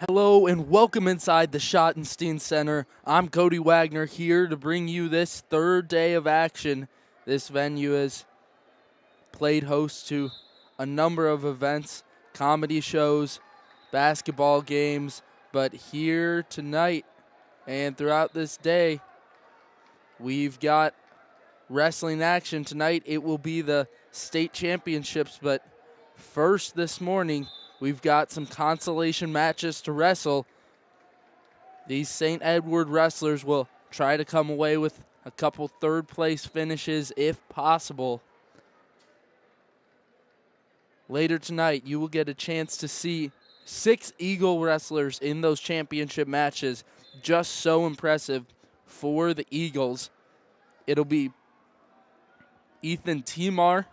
Hello and welcome inside the Schottenstein Center. I'm Cody Wagner here to bring you this third day of action. This venue has played host to a number of events, comedy shows, basketball games, but here tonight and throughout this day, we've got wrestling action. Tonight it will be the state championships, but first this morning, we've got some consolation matches to wrestle. These St. Edward wrestlers will try to come away with a couple third place finishes if possible. Later tonight, you will get a chance to see 6 Eagle wrestlers in those championship matches. Just so impressive for the Eagles. It'll be Ethan Timar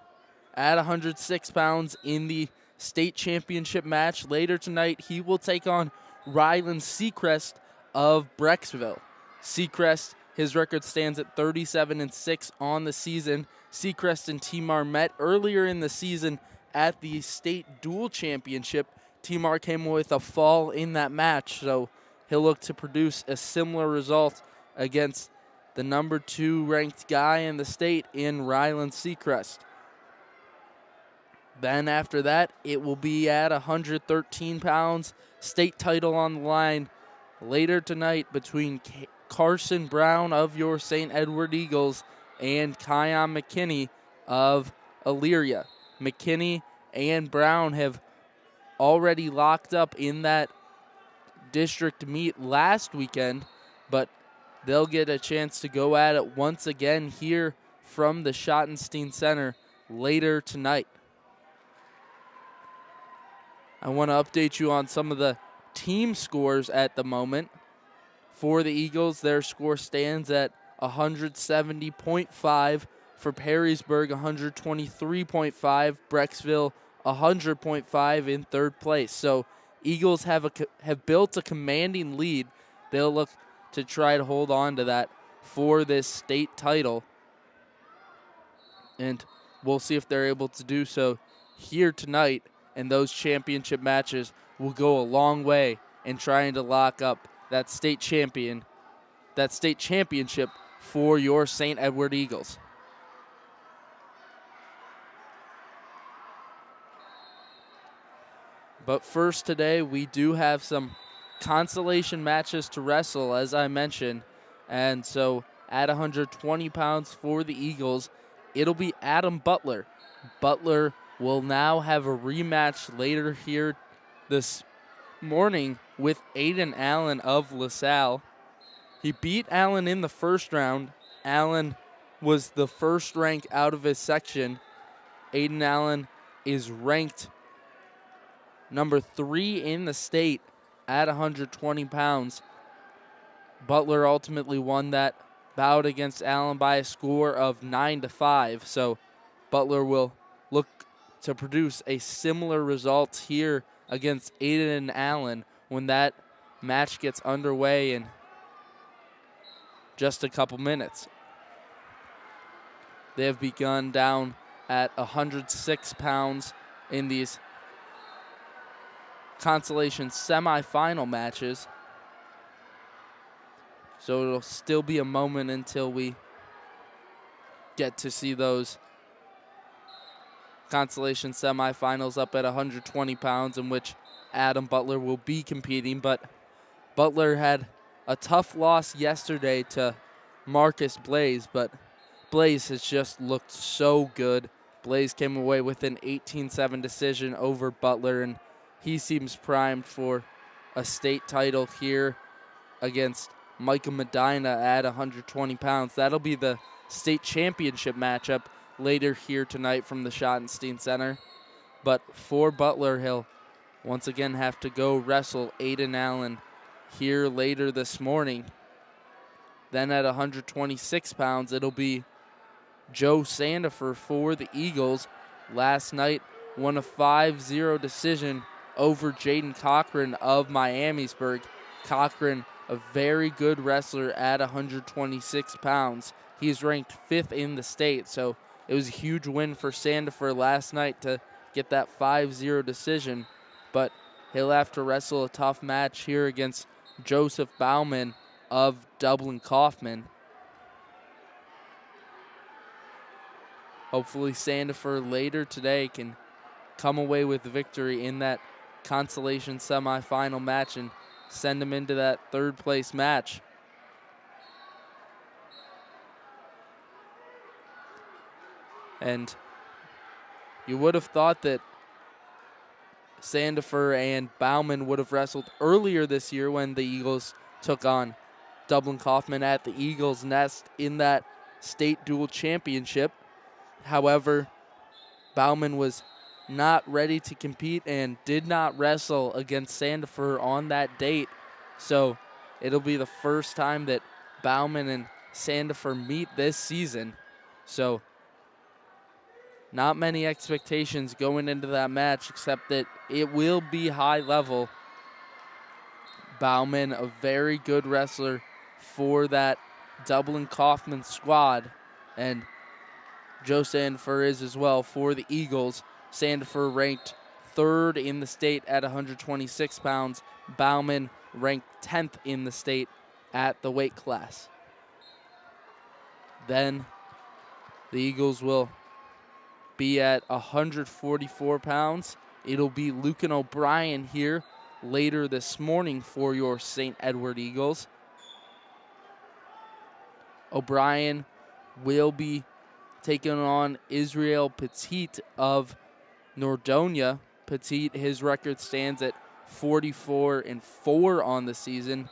at 106 pounds in the state championship match. Later tonight, he will take on Rylan Seacrest of Brecksville. Seacrest, his record stands at 37-6 on the season. Seacrest and Timar met earlier in the season at the state dual championship. Timar came with a fall in that match, so he'll look to produce a similar result against the number 2 ranked guy in the state in Rylan Seacrest. Then after that, it will be at 113 pounds, state title on the line later tonight between Carson Brown of your St. Edward Eagles and Kion McKinney of Elyria. McKinney and Brown have already locked up in that district meet last weekend, but they'll get a chance to go at it once again here from the Schottenstein Center later tonight. I want to update you on some of the team scores at the moment. For the Eagles, their score stands at 170.5. For Perrysburg, 123.5. Brecksville, 100.5 in third place. So Eagles have built a commanding lead. They'll look to try to hold on to that for this state title. And we'll see if they're able to do so here tonight. And those championship matches will go a long way in trying to lock up that state championship for your St. Edward Eagles. But first today, we do have some consolation matches to wrestle, as I mentioned. And so at 120 pounds for the Eagles, it'll be Adam Butler. Butler will now have a rematch later here this morning with Aiden Allen of LaSalle. He beat Allen in the first round. Allen was the first rank out of his section. Aiden Allen is ranked number 3 in the state at 120 pounds. Butler ultimately won that bout against Allen by a score of 9-5. So Butler will look to produce a similar result here against Aiden Allen when that match gets underway in just a couple minutes. They have begun down at 106 pounds in these consolation semifinal matches. So it'll still be a moment until we get to see those consolation semifinals up at 120 pounds in which Adam Butler will be competing. But Butler had a tough loss yesterday to Marcus Blaze, but Blaze has just looked so good. Blaze came away with an 18-7 decision over Butler, and he seems primed for a state title here against Micah Medina at 120 pounds. That'll be the state championship matchup later here tonight from the Schottenstein Center. But for Butler, he'll once again have to go wrestle Aiden Allen here later this morning. Then at 126 pounds, it'll be Joe Sandifer for the Eagles. Last night, won a 5-0 decision over Jaden Cochran of Miamisburg. Cochran, a very good wrestler at 126 pounds. He's ranked 5th in the state, so it was a huge win for Sandifer last night to get that 5-0 decision. But he'll have to wrestle a tough match here against Joseph Bauman of Dublin Kaufman. Hopefully Sandifer later today can come away with victory in that consolation semifinal match and send him into that third place match. And you would have thought that Sandifer and Bauman would have wrestled earlier this year when the Eagles took on Dublin Kaufman at the Eagles Nest in that state dual championship. However, Bauman was not ready to compete and did not wrestle against Sandifer on that date. So it'll be the first time that Bauman and Sandifer meet this season. So not many expectations going into that match, except that it will be high level. Bauman, a very good wrestler for that Dublin Kaufman squad, and Joe Sandifer is as well for the Eagles. Sandifer ranked 3rd in the state at 126 pounds. Bauman ranked 10th in the state at the weight class. Then the Eagles will be at 144 pounds. It'll be Lucan O'Brien here later this morning for your St. Edward Eagles. O'Brien will be taking on Israel Petit of Nordonia. Petit, his record stands at 44-4 on the season.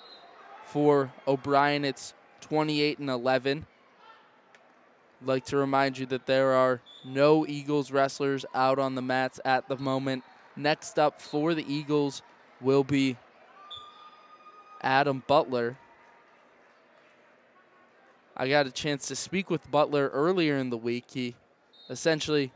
For O'Brien, it's 28-11. I'd like to remind you that there are no Eagles wrestlers out on the mats at the moment. Next up for the Eagles will be Adam Butler. I got a chance to speak with Butler earlier in the week. He essentially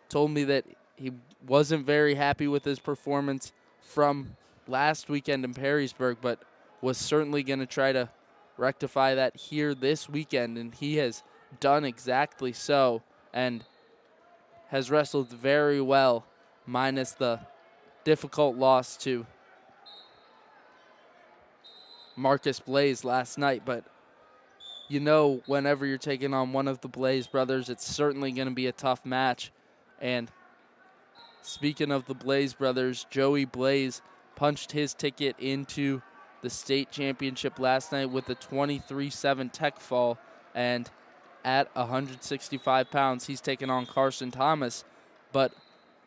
told me that he wasn't very happy with his performance from last weekend in Perrysburg, but was certainly going to try to rectify that here this weekend, and he has done exactly so and has wrestled very well, minus the difficult loss to Marcus Blaze last night. But you know, whenever you're taking on one of the Blaze brothers, it's certainly going to be a tough match. And speaking of the Blaze brothers, Joey Blaze punched his ticket into the state championship last night with a 23-7 tech fall, and at 165 pounds, he's taking on Carson Thomas. But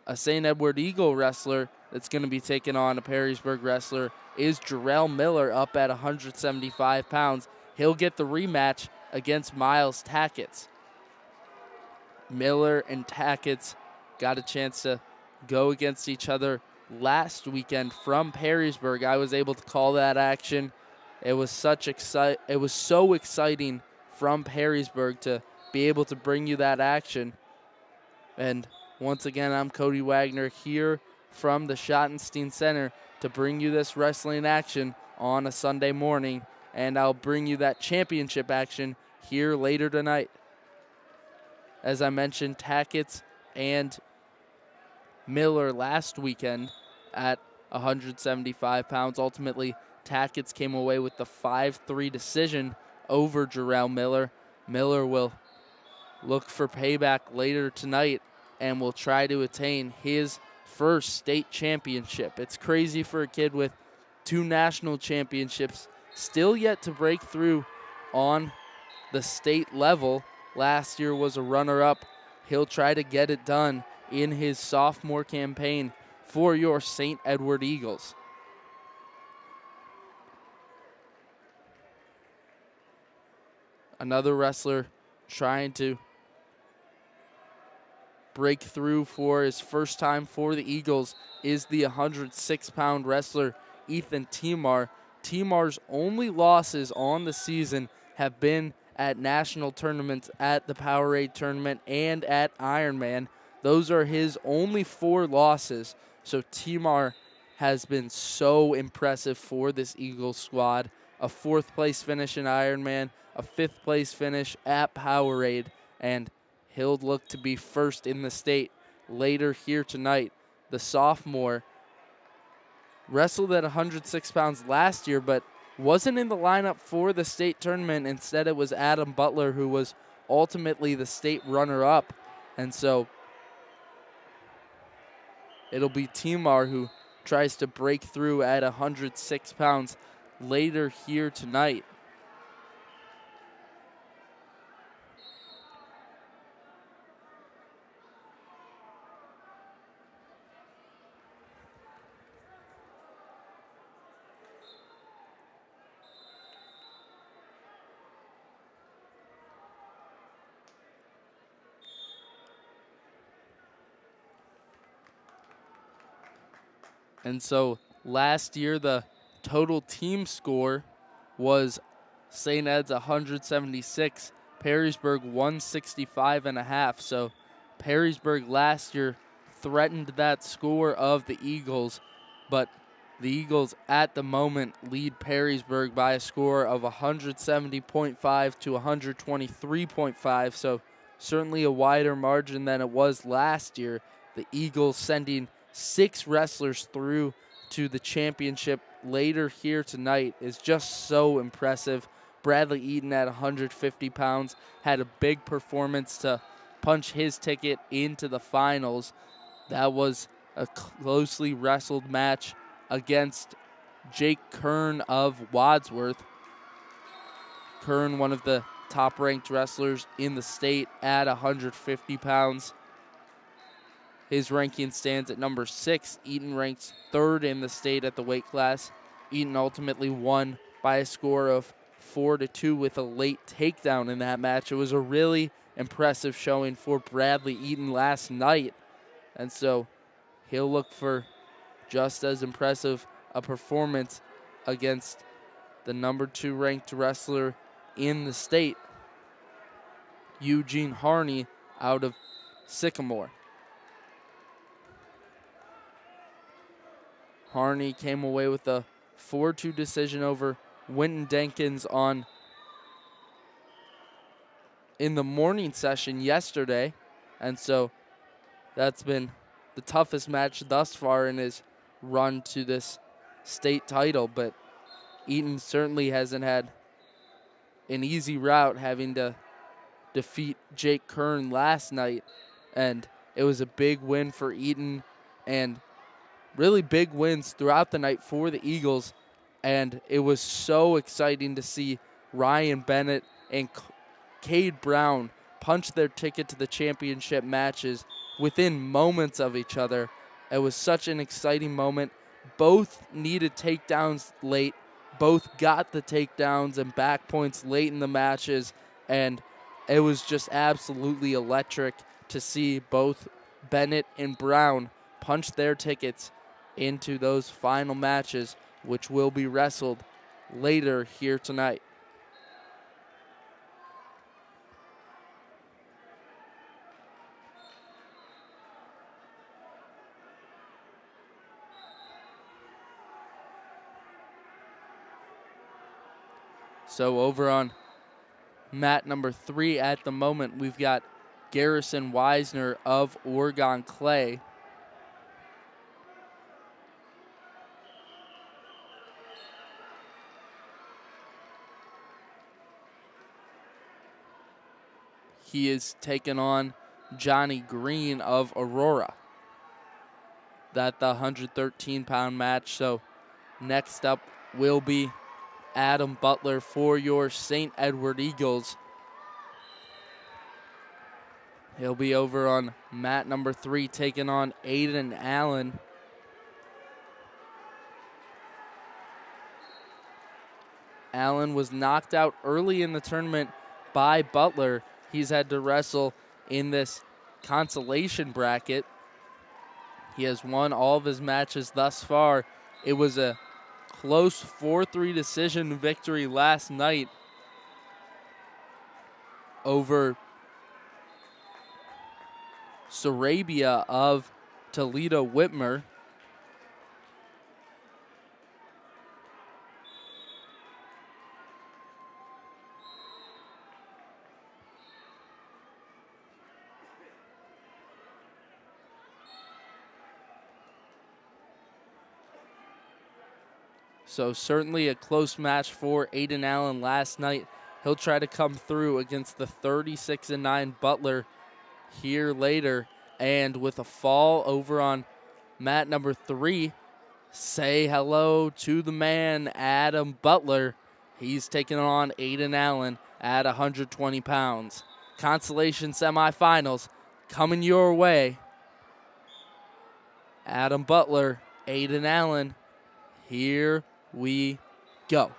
a St. Edward Eagle wrestler that's going to be taking on a Perrysburg wrestler is Jarrell Miller up at 175 pounds. He'll get the rematch against Miles Tackett. Miller and Tackett got a chance to go against each other last weekend from Perrysburg. I was able to call that action. It was so exciting from Perrysburg to be able to bring you that action. And once again, I'm Cody Wagner here from the Schottenstein Center to bring you this wrestling action on a Sunday morning, and I'll bring you that championship action here later tonight. As I mentioned, Tackett and Miller last weekend at 175 pounds. Ultimately, Tackett came away with the 5-3 decision over Jarrell Miller. Miller will look for payback later tonight and will try to attain his first state championship. It's crazy for a kid with 2 national championships still yet to break through on the state level. Last year was a runner-up. He'll try to get it done in his sophomore campaign for your St. Edward Eagles. Another wrestler trying to break through for his first time for the Eagles is the 106-pound wrestler Ethan Timar. Timar's only losses on the season have been at national tournaments, at the Powerade tournament, and at Ironman. Those are his only 4 losses. So Timar has been so impressive for this Eagles squad. A 4th place finish in Ironman, a 5th place finish at Powerade, and he'll look to be first in the state later here tonight. The sophomore wrestled at 106 pounds last year, but wasn't in the lineup for the state tournament. Instead, it was Adam Butler, who was ultimately the state runner-up. And so it'll be Timar who tries to break through at 106 pounds later here tonight. And so last year, the total team score was St. Ed's 176, Perrysburg 165.5. So Perrysburg last year threatened that score of the Eagles, but the Eagles at the moment lead Perrysburg by a score of 170.5 to 123.5. So certainly a wider margin than it was last year. The Eagles sending 6 wrestlers through to the championship later here tonight is just so impressive. Bradley Eaton at 150 pounds had a big performance to punch his ticket into the finals. That was a closely wrestled match against Jake Kern of Wadsworth. Kern, one of the top-ranked wrestlers in the state at 150 pounds. His ranking stands at number 6. Eaton ranks 3rd in the state at the weight class. Eaton ultimately won by a score of 4-2 with a late takedown in that match. It was a really impressive showing for Bradley Eaton last night. And so he'll look for just as impressive a performance against the number 2 ranked wrestler in the state, Eugene Harney out of Sycamore. Harney came away with a 4-2 decision over Winton Denkins in the morning session yesterday. And so that's been the toughest match thus far in his run to this state title. But Eaton certainly hasn't had an easy route, having to defeat Jake Kern last night. And it was a big win for Eaton, and really big wins throughout the night for the Eagles, and it was so exciting to see Ryan Bennett and Cade Brown punch their ticket to the championship matches within moments of each other. It was such an exciting moment. Both needed takedowns late. Both got the takedowns and back points late in the matches, and it was just absolutely electric to see both Bennett and Brown punch their tickets into those final matches, which will be wrestled later here tonight. So over on mat number 3 at the moment, we've got Garrison Weisner of Oregon Clay. He is taking on Johnny Green of Aurora. That's the 113-pound match. So next up will be Adam Butler for your St. Edward Eagles. He'll be over on mat number 3 taking on Aiden Allen. Allen was knocked out early in the tournament by Butler. He's had to wrestle in this consolation bracket. He has won all of his matches thus far. It was a close 4-3 decision victory last night over Sarabia of Toledo Whitmer. So certainly a close match for Aiden Allen last night. He'll try to come through against the 36-9 Butler here later. And with a fall over on mat number 3, say hello to the man, Adam Butler. He's taking on Aiden Allen at 120 pounds. Consolation semifinals coming your way. Adam Butler, Aiden Allen, here we go.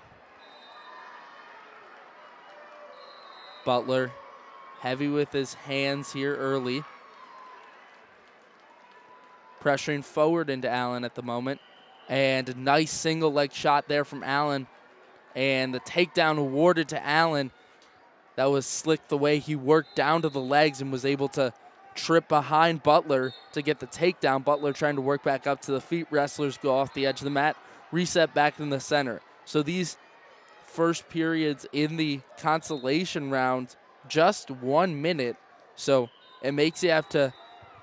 Butler heavy with his hands here early. Pressuring forward into Allen at the moment. And a nice single leg shot there from Allen. And the takedown awarded to Allen. That was slick the way he worked down to the legs and was able to trip behind Butler to get the takedown. Butler trying to work back up to the feet. Wrestlers go off the edge of the mat, reset back in the center. So these first periods in the consolation round, just 1 minute. So it makes you have to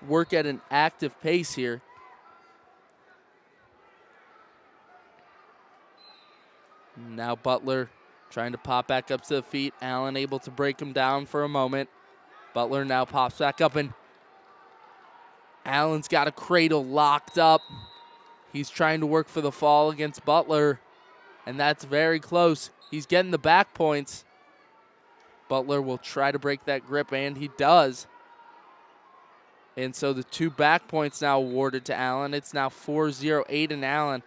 work at an active pace here. Now Butler trying to pop back up to the feet. Allen able to break him down for a moment. Butler now pops back up, and Allen's got a cradle locked up. He's trying to work for the fall against Butler, and that's very close. He's getting the back points. Butler will try to break that grip, and he does. And so the 2 back points now awarded to Allen. It's now 4-0 Aiden Allen.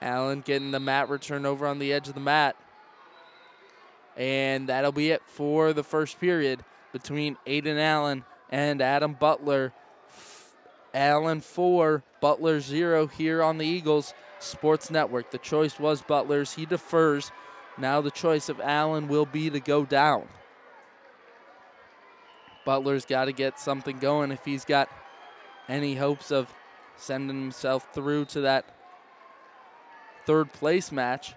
Allen getting the mat return over on the edge of the mat. And that'll be it for the first period between Aiden Allen and Adam Butler. Allen 4, Butler 0 here on the Eagles Sports Network. The choice was Butler's. He defers. Now the choice of Allen will be to go down. Butler's got to get something going if he's got any hopes of sending himself through to that third place match.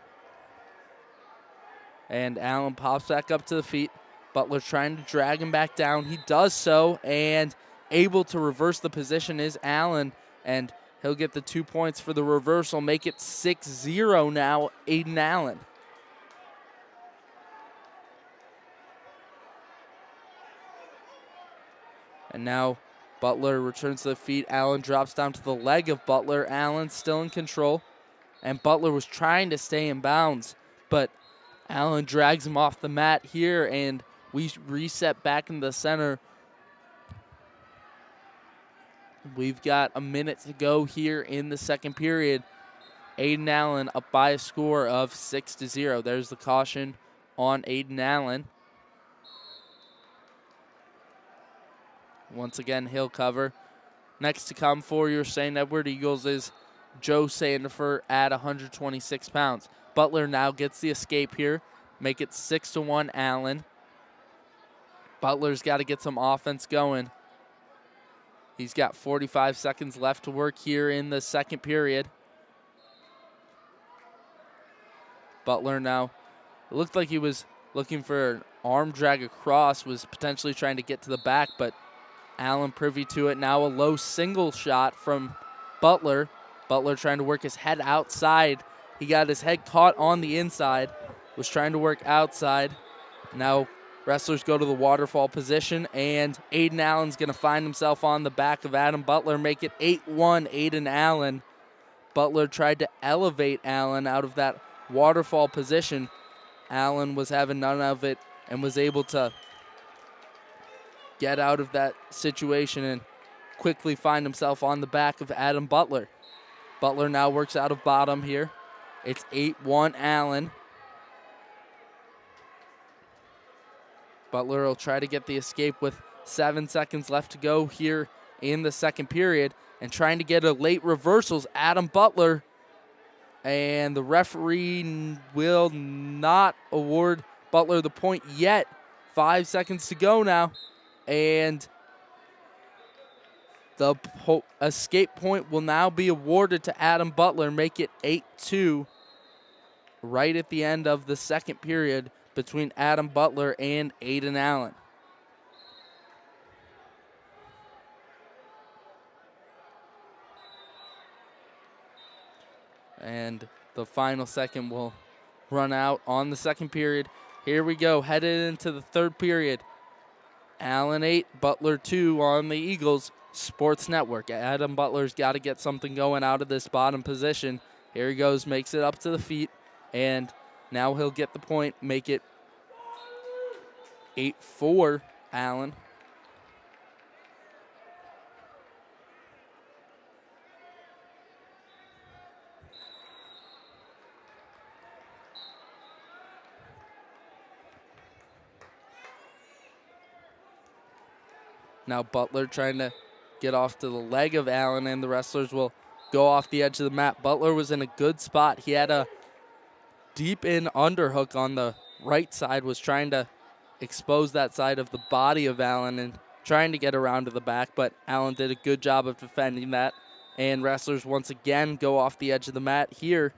And Allen pops back up to the feet. Butler trying to drag him back down. He does so, and able to reverse the position is Allen, and he'll get the 2 points for the reversal, make it 6-0 now, Aiden Allen. And now Butler returns to the feet. Allen drops down to the leg of Butler. Allen still in control, and Butler was trying to stay in bounds, but Allen drags him off the mat here, and we reset back in the center. We've got a minute to go here in the second period. Aiden Allen up by a score of 6-0. There's the caution on Aiden Allen. Once again, he'll cover. Next to come for your St. Edward Eagles is Joe Sandifer at 126 pounds. Butler now gets the escape here. Make it 6-1 Allen. Butler's got to get some offense going. He's got 45 seconds left to work here in the second period. Butler now, it looked like he was looking for an arm drag across, was potentially trying to get to the back, but Allen privy to it. Now a low single shot from Butler. Butler trying to work his head outside. He got his head caught on the inside, was trying to work outside. Now wrestlers go to the waterfall position, and Aiden Allen's going to find himself on the back of Adam Butler, make it 8-1 Aiden Allen. Butler tried to elevate Allen out of that waterfall position. Allen was having none of it and was able to get out of that situation and quickly find himself on the back of Adam Butler. Butler now works out of bottom here. It's 8-1 Allen. Butler will try to get the escape with 7 seconds left to go here in the second period, and trying to get a late reversals, Adam Butler. And the referee will not award Butler the point yet. 5 seconds to go now. And the escape point will now be awarded to Adam Butler, make it 8-2 right at the end of the second period between Adam Butler and Aiden Allen. And the final second will run out on the second period. Here we go, headed into the third period. Allen 8, Butler 2 on the Eagles Sports Network. Adam Butler's got to get something going out of this bottom position. Here he goes, makes it up to the feet, and now he'll get the point, make it 8-4, Allen. Now Butler trying to get off to the leg of Allen, and the wrestlers will go off the edge of the mat. Butler was in a good spot. He had a deep in underhook on the right side, was trying to expose that side of the body of Allen and trying to get around to the back, but Allen did a good job of defending that. And wrestlers once again go off the edge of the mat here.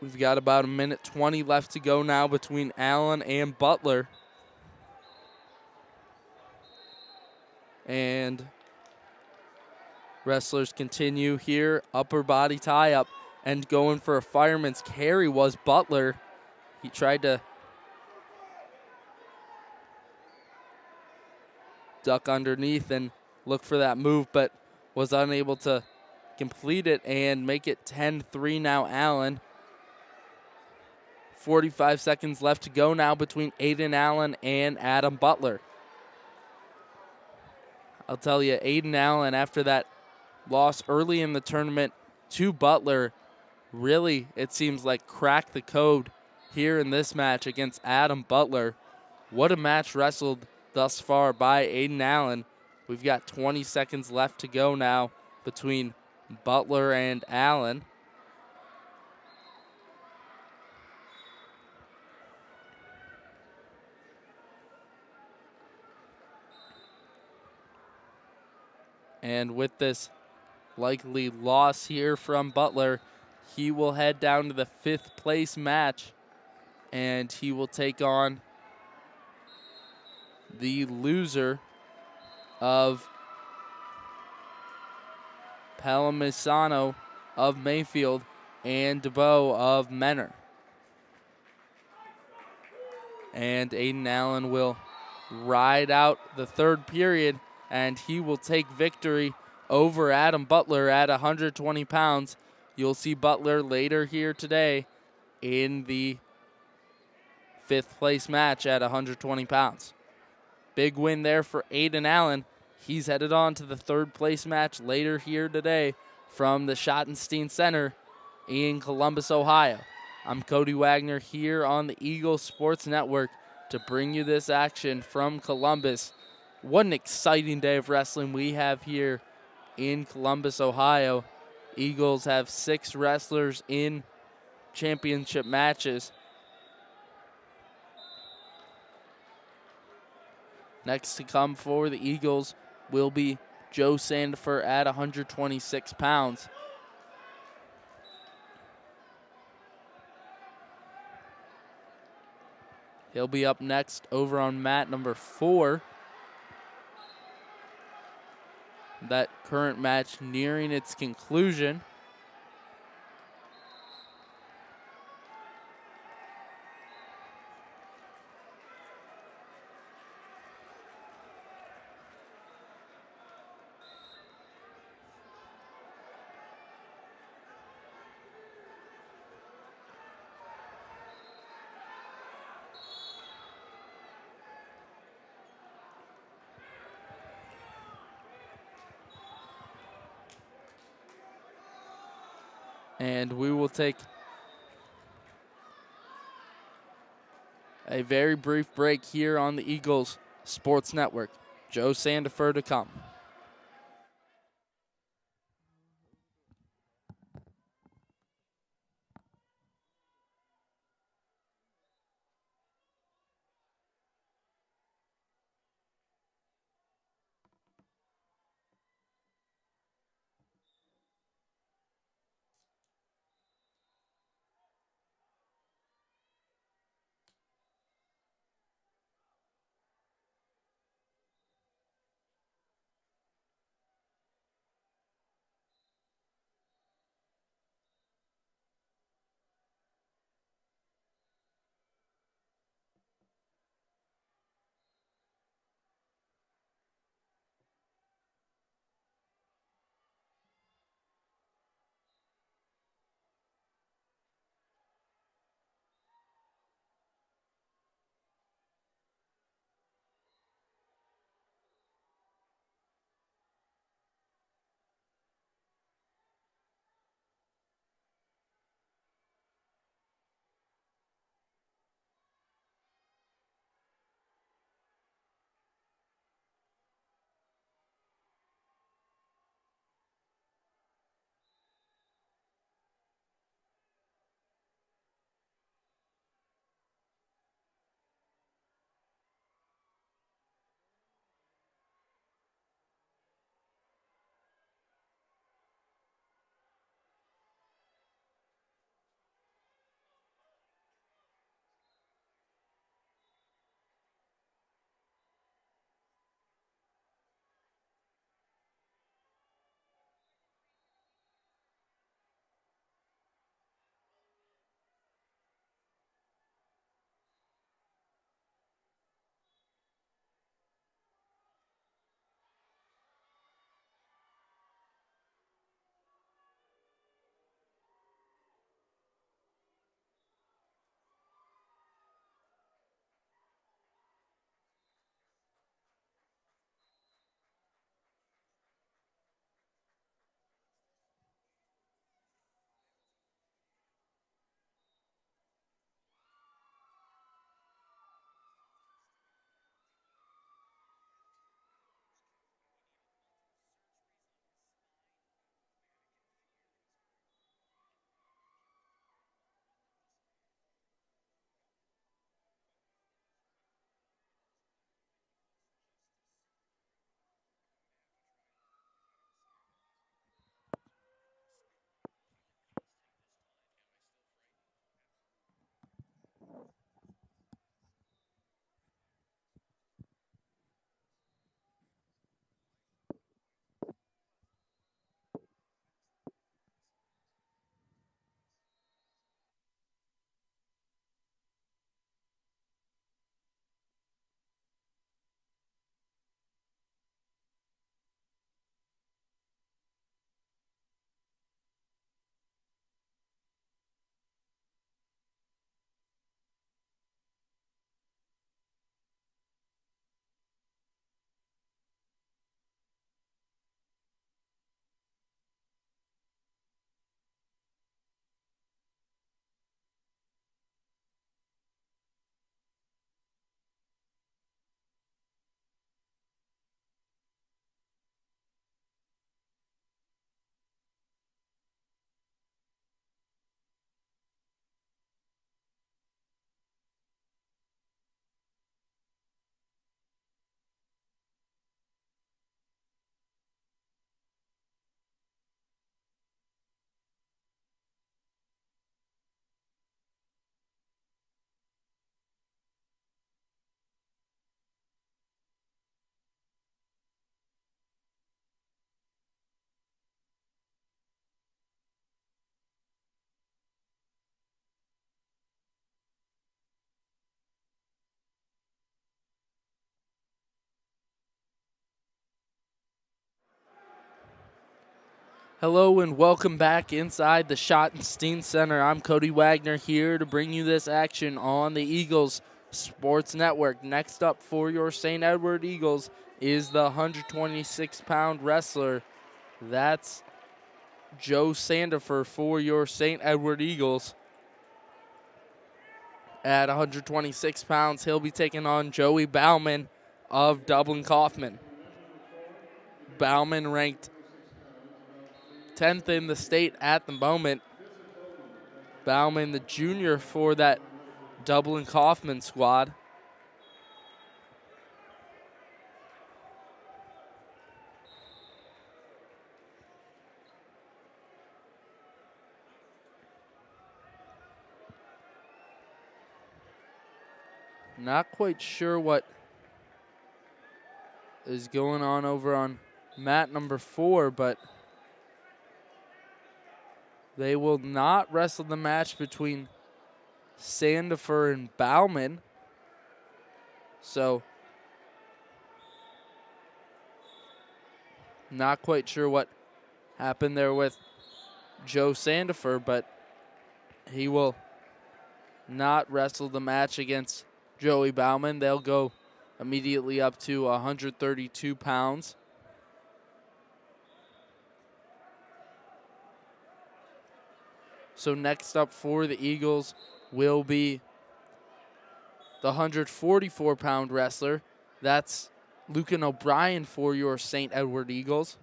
We've got about 1:20 left to go now between Allen and Butler. And wrestlers continue here, upper body tie up, and going for a fireman's carry was Butler. He tried to duck underneath and look for that move, but was unable to complete it and make it 10-3 now, Allen. 45 seconds left to go now between Aiden Allen and Adam Butler. I'll tell you, Aiden Allen, after that loss early in the tournament to Butler, really, it seems like cracked the code here in this match against Adam Butler. What a match wrestled thus far by Aiden Allen. We've got 20 seconds left to go now between Butler and Allen. And with this likely loss here from Butler, he will head down to the 5th place match, and he will take on the loser of Palamisano of Mayfield and DeBow of Menor. And Aiden Allen will ride out the third period, and he will take victory over Adam Butler at 120 pounds. You'll see Butler later here today in the 5th place match at 120 pounds. Big win there for Aiden Allen. He's headed on to the 3rd place match later here today from the Schottenstein Center in Columbus, Ohio. I'm Cody Wagner here on the Eagles Sports Network to bring you this action from Columbus. What an exciting day of wrestling we have here in Columbus, Ohio. Eagles have 6 wrestlers in championship matches. Next to come for the Eagles will be Joe Sandifer at 126 pounds. He'll be up next over on mat number 4. That current match nearing its conclusion. And we will take a very brief break here on the Eagles Sports Network. Joe Sandifer to come. Hello and welcome back inside the Schottenstein Center. I'm Cody Wagner here to bring you this action on the Eagles Sports Network. Next up for your St. Edward Eagles is the 126-pound wrestler. That's Joe Sandifer for your St. Edward Eagles. At 126 pounds, he'll be taking on Joey Bauman of Dublin Kaufman. Bauman ranked 10th in the state at the moment. Bauman, the junior for that Dublin Kaufman squad. Not quite sure what is going on over on mat number 4, but they will not wrestle the match between Sandifer and Bauman. So, not quite sure what happened there with Joe Sandifer, but he will not wrestle the match against Joey Bauman. They'll go immediately up to 132 pounds. So next up for the Eagles will be the 144-pound wrestler. That's Lucan O'Brien for your St. Edward Eagles.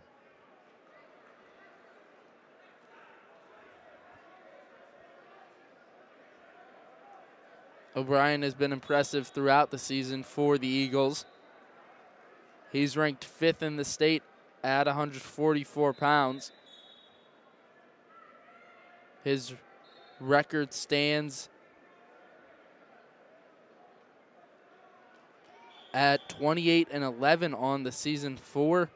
O'Brien has been impressive throughout the season for the Eagles. He's ranked 5th in the state at 144 pounds. His record stands at 28-11 on the season for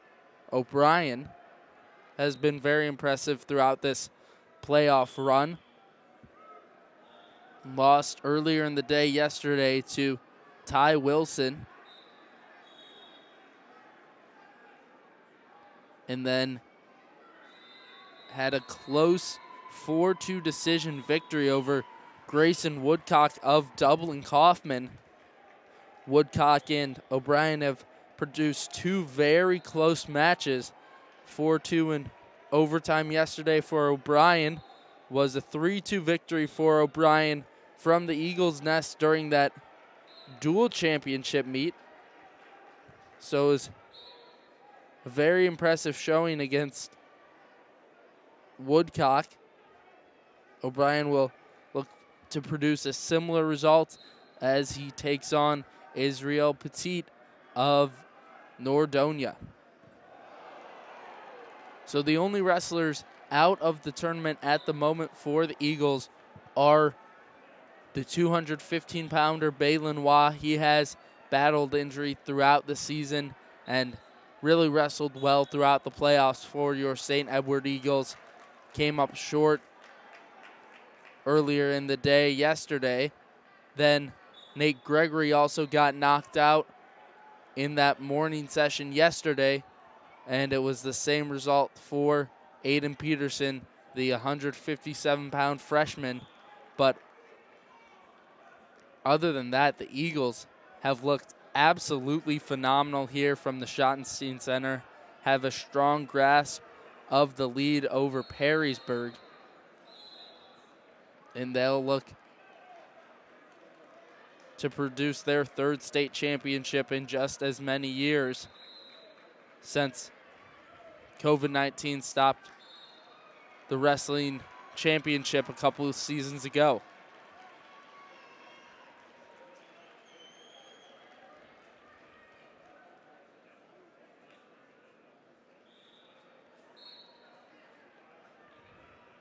O'Brien. Has been very impressive throughout this playoff run. Lost earlier in the day yesterday to Ty Wilson. And then had a close 4-2 decision victory over Grayson Woodcock of Dublin Kaufman. Woodcock and O'Brien have produced 2 very close matches. 4-2 in overtime yesterday for O'Brien. Was a 3-2 victory for O'Brien from the Eagles' Nest during that dual championship meet. So it was a very impressive showing against Woodcock. O'Brien will look to produce a similar result as he takes on Israel Petit of Nordonia. So the only wrestlers out of the tournament at the moment for the Eagles are the 215-pounder Balin Wah. He has battled injury throughout the season and really wrestled well throughout the playoffs for your St. Edward Eagles. Came up short earlier in the day yesterday. Then Nate Gregory also got knocked out in that morning session yesterday, and it was the same result for Aiden Peterson, the 157-pound freshman. But other than that, the Eagles have looked absolutely phenomenal here from the Schottenstein Center, have a strong grasp of the lead over Perrysburg, and they'll look to produce their 3rd state championship in just as many years since COVID-19 stopped the wrestling championship a couple of seasons ago.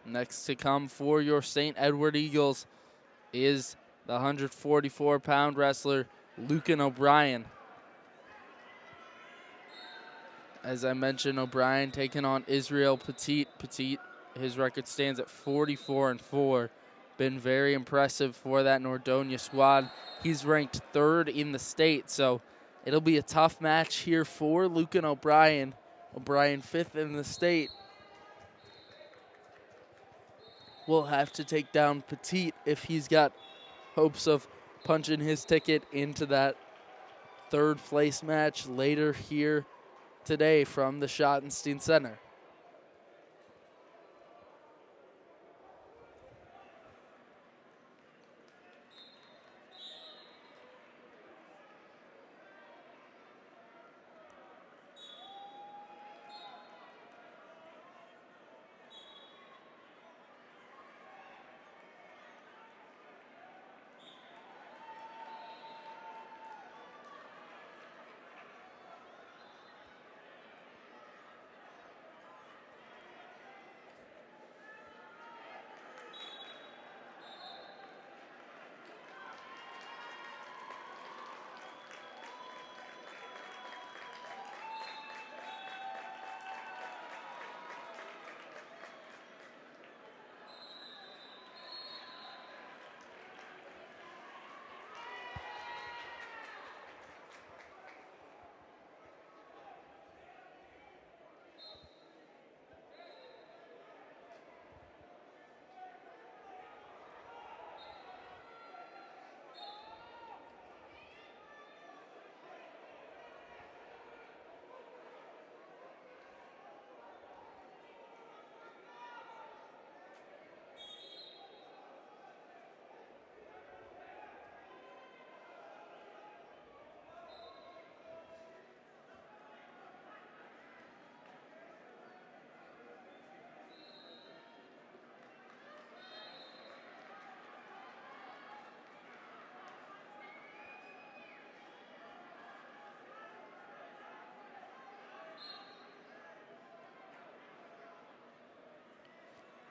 Next to come for your St. Edward Eagles is the 144-pound wrestler, Lucan O'Brien. As I mentioned, O'Brien taking on Israel Petit. Petit, his record stands at 44-4. Been very impressive for that Nordonia squad. He's ranked 3rd in the state, so it'll be a tough match here for Lucan O'Brien. O'Brien 5th in the state. will have to take down Petit if he's got hopes of punching his ticket into that third place match later here today from the Schottenstein Center.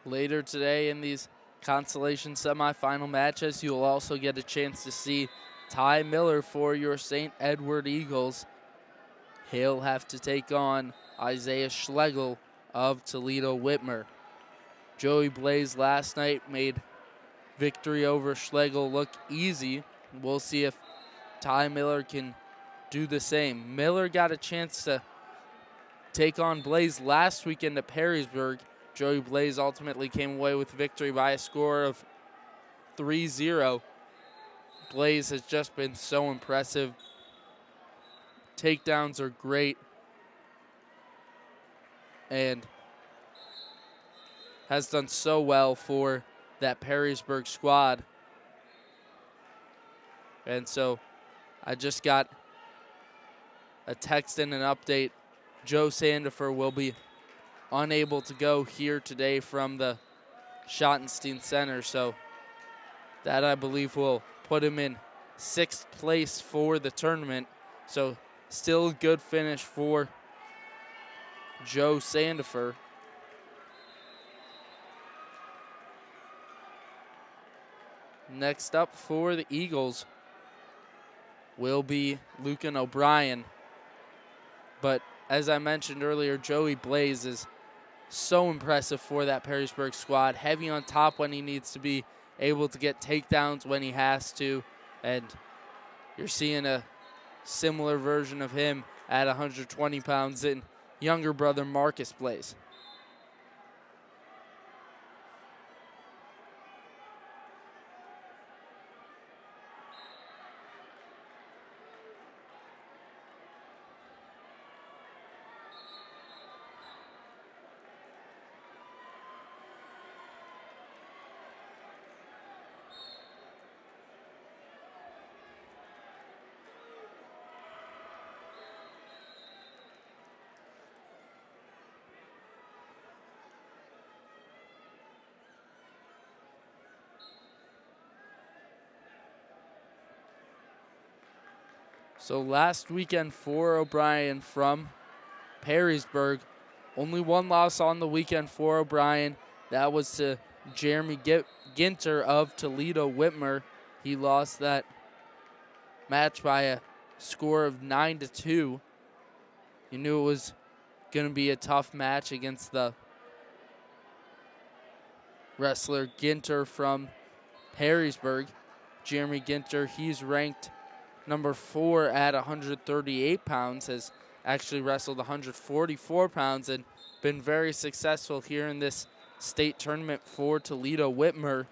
Later today in these consolation semifinal matches, you'll also get a chance to see Ty Miller for your St. Edward Eagles. He'll have to take on Isaiah Schlegel of Toledo Whitmer. Joey Blaze last night made victory over Schlegel look easy. We'll see if Ty Miller can do the same. Miller got a chance to take on Blaze last weekend at Perrysburg. Joey Blaze ultimately came away with victory by a score of 3-0. Blaze has just been so impressive. Takedowns are great and has done so well for that Perrysburg squad. And so I just got a text and an update. Joe Sandifer will be unable to go here today from the Schottenstein Center, so that I believe will put him in 6th place for the tournament. So still a good finish for Joe Sandifer. Next up for the Eagles will be Lucan O'Brien. But as I mentioned earlier, Joey Blaze is so impressive for that Perrysburg squad. Heavy on top when he needs to be, able to get takedowns when he has to. And you're seeing a similar version of him at 120 pounds in younger brother Marcus Blaze. So last weekend for O'Brien from Perrysburg, only one loss on the weekend for O'Brien. That was to Jeremy Ginter of Toledo Whitmer. He lost that match by a score of 9-2. You knew it was going to be a tough match against the wrestler Ginter from Perrysburg. Jeremy Ginter, he's ranked number 4 at 138 pounds, has actually wrestled 144 pounds and been very successful here in this state tournament for Toledo Whitmer.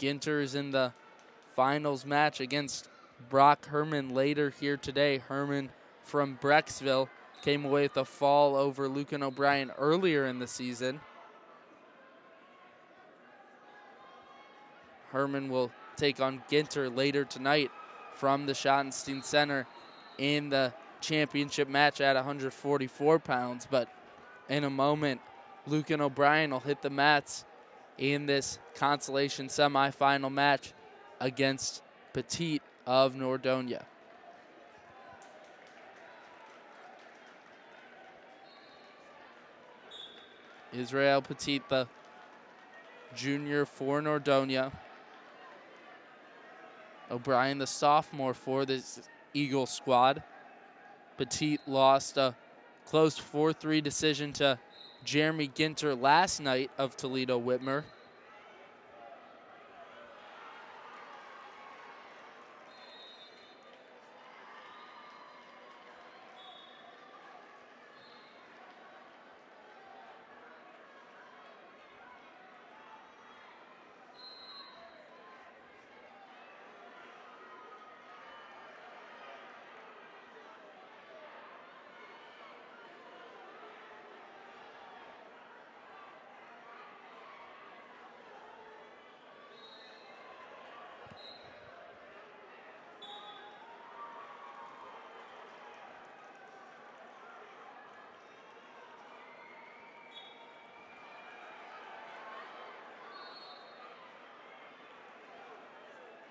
Ginter is in the finals match against Brock Herman later here today. Herman from Brecksville came away with a fall over Lucan O'Brien earlier in the season. Herman will take on Ginter later tonight from the Schottenstein Center in the championship match at 144 pounds. But in a moment, Lucan O'Brien will hit the mats in this consolation semifinal match against Petit of Nordonia. Israel Petit, the junior for Nordonia. O'Brien, the sophomore for this Eagle squad. Petit lost a close 4-3 decision to Jeremy Ginter last night of Toledo Whitmer.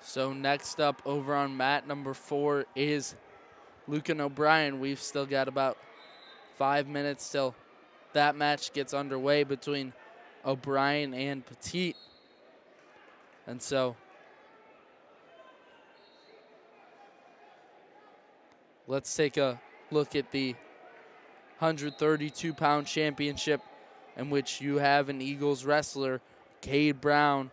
So next up over on mat number 4 is Lucan O'Brien. We've still got about 5 minutes till that match gets underway between O'Brien and Petit. And so let's take a look at the 132-pound championship, in which you have an Eagles wrestler, Cade Brown,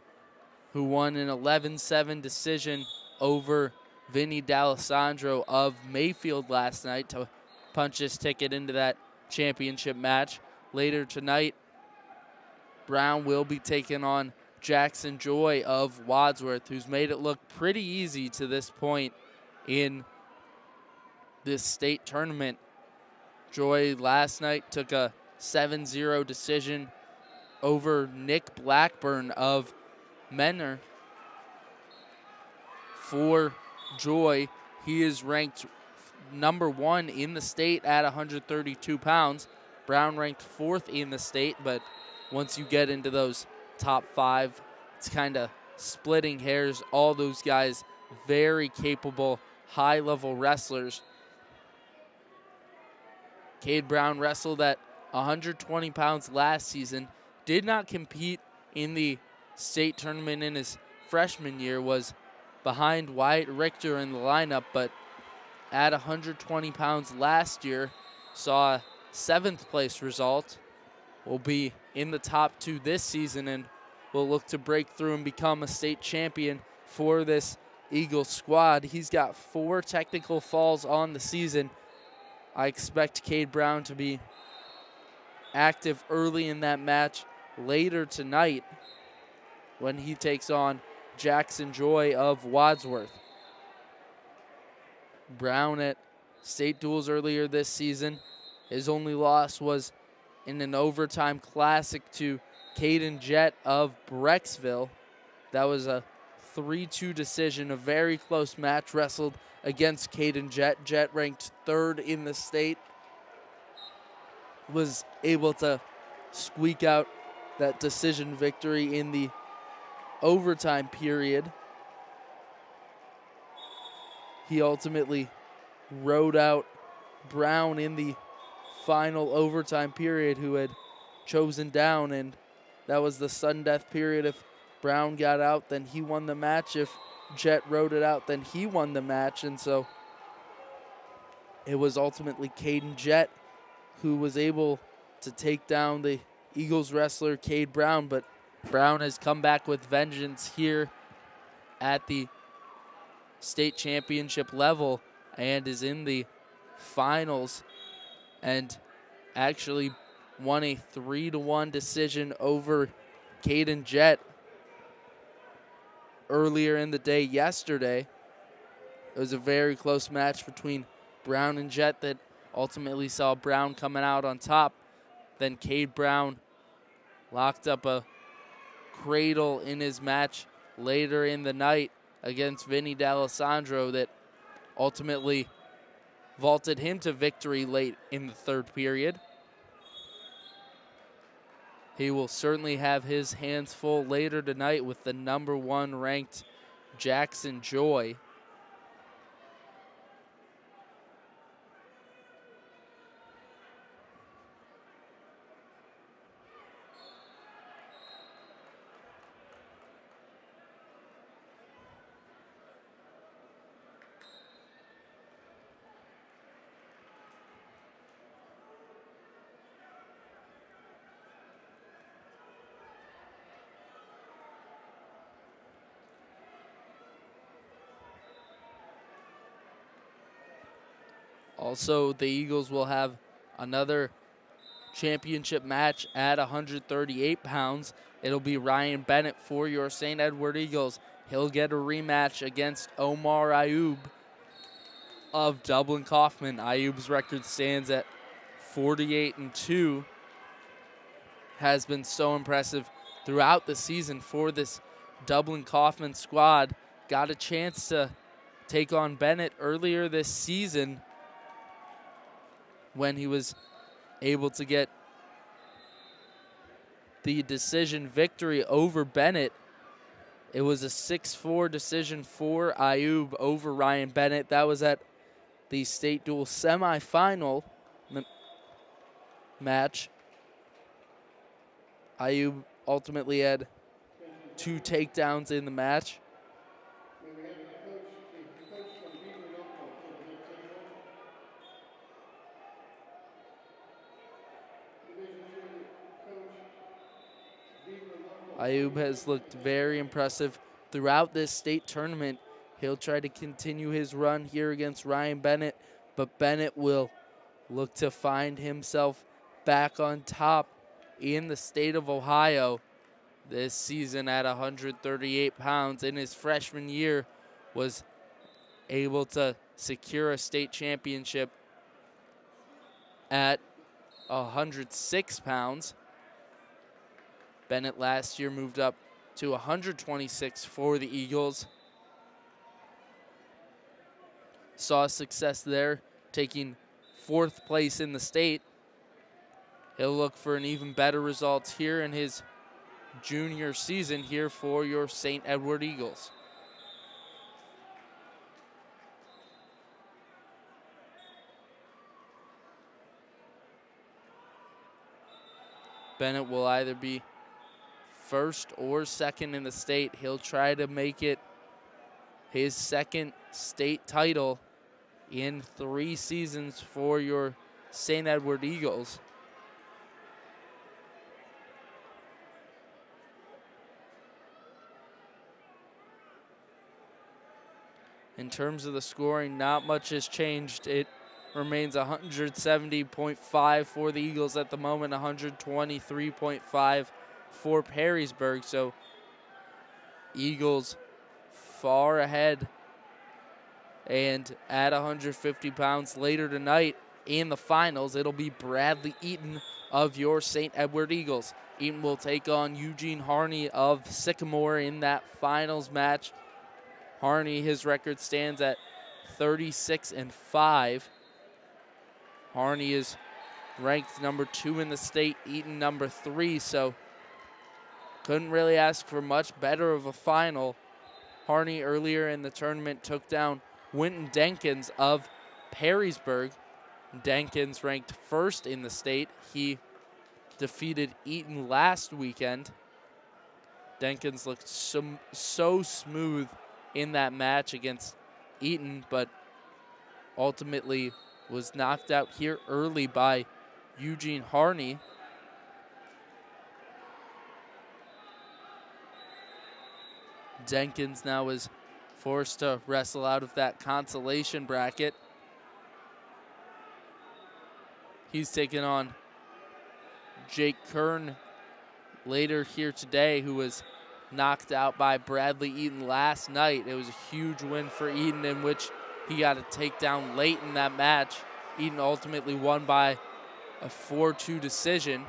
who won an 11-7 decision over Vinny D'Alessandro of Mayfield last night to punch his ticket into that championship match. Later tonight, Brown will be taking on Jackson Joy of Wadsworth, who's made it look pretty easy to this point in this state tournament. Joy last night took a 7-0 decision over Nick Blackburn of Menor. For Joy, he is ranked number 1 in the state at 132 pounds. Brown ranked 4th in the state, but once you get into those top 5, it's kind of splitting hairs. All those guys, very capable, high-level wrestlers. Cade Brown wrestled at 120 pounds last season, did not compete in the state tournament in his freshman year, was behind Wyatt Richter in the lineup, but at 120 pounds last year saw a 7th place result. Will be in the top 2 this season and will look to break through and become a state champion for this Eagles squad. He's got 4 technical falls on the season. I expect Cade Brown to be active early in that match later tonight when he takes on Jackson Joy of Wadsworth. Brown at state duels earlier this season. His only loss was in an overtime classic to Caden Jett of Brecksville. That was a 3-2 decision, a very close match, wrestled against Caden Jett. Jett ranked 3rd in the state. Was able to squeak out that decision victory in the overtime period. He ultimately rode out Brown in the final overtime period, who had chosen down, and that was the sudden death period. If Brown got out, then he won the match. If Jett rode it out, then he won the match. And so it was ultimately Caden Jett who was able to take down the Eagles wrestler Cade Brown, but Brown has come back with vengeance here at the state championship level and is in the finals. And actually won a 3-1 decision over Caden Jett earlier in the day yesterday. It was a very close match between Brown and Jett that ultimately saw Brown coming out on top. Then Cade Brown locked up a cradle in his match later in the night against Vinny D'Alessandro that ultimately vaulted him to victory late in the third period. He will certainly have his hands full later tonight with the #1 ranked Jackson Joy. Also, the Eagles will have another championship match at 138 pounds. It'll be Ryan Bennett for your St. Edward Eagles. He'll get a rematch against Omar Ayub of Dublin Kaufman. Ayub's record stands at 48-2. Has been so impressive throughout the season for this Dublin Kaufman squad. Got a chance to take on Bennett earlier this season when he was able to get the decision victory over Bennett. It was a 6-4 decision for Ayub over Ryan Bennett. That was at the state dual semifinal match. Ayub ultimately had 2 takedowns in the match. Ayub has looked very impressive throughout this state tournament. He'll try to continue his run here against Ryan Bennett, but Bennett will look to find himself back on top in the state of Ohio this season at 138 pounds. In his freshman year, was able to secure a state championship at 106 pounds. Bennett last year moved up to 126 for the Eagles. Saw success there, taking 4th place in the state. He'll look for an even better result here in his junior season here for your St. Edward Eagles. Bennett will either be first or second in the state. He'll try to make it his second state title in 3 seasons for your St. Edward Eagles. In terms of the scoring, not much has changed. It remains 170.5 for the Eagles at the moment, 123.5 for Perrysburg. So Eagles far ahead. And at 150 pounds later tonight in the finals, it'll be Bradley Eaton of your St. Edward Eagles. Eaton will take on Eugene Harney of Sycamore in that finals match. Harney, his record stands at 36-5. Harney is ranked #2 in the state, Eaton #3, so couldn't really ask for much better of a final. Harney earlier in the tournament took down Winton Denkins of Perrysburg. Denkins ranked 1st in the state. He defeated Eaton last weekend. Denkins looked so smooth in that match against Eaton, but ultimately was knocked out here early by Eugene Harney. Denkins now is forced to wrestle out of that consolation bracket. He's taken on Jake Kern later here today, who was knocked out by Bradley Eaton last night. It was a huge win for Eaton, in which he got a takedown late in that match. Eaton ultimately won by a 4-2 decision.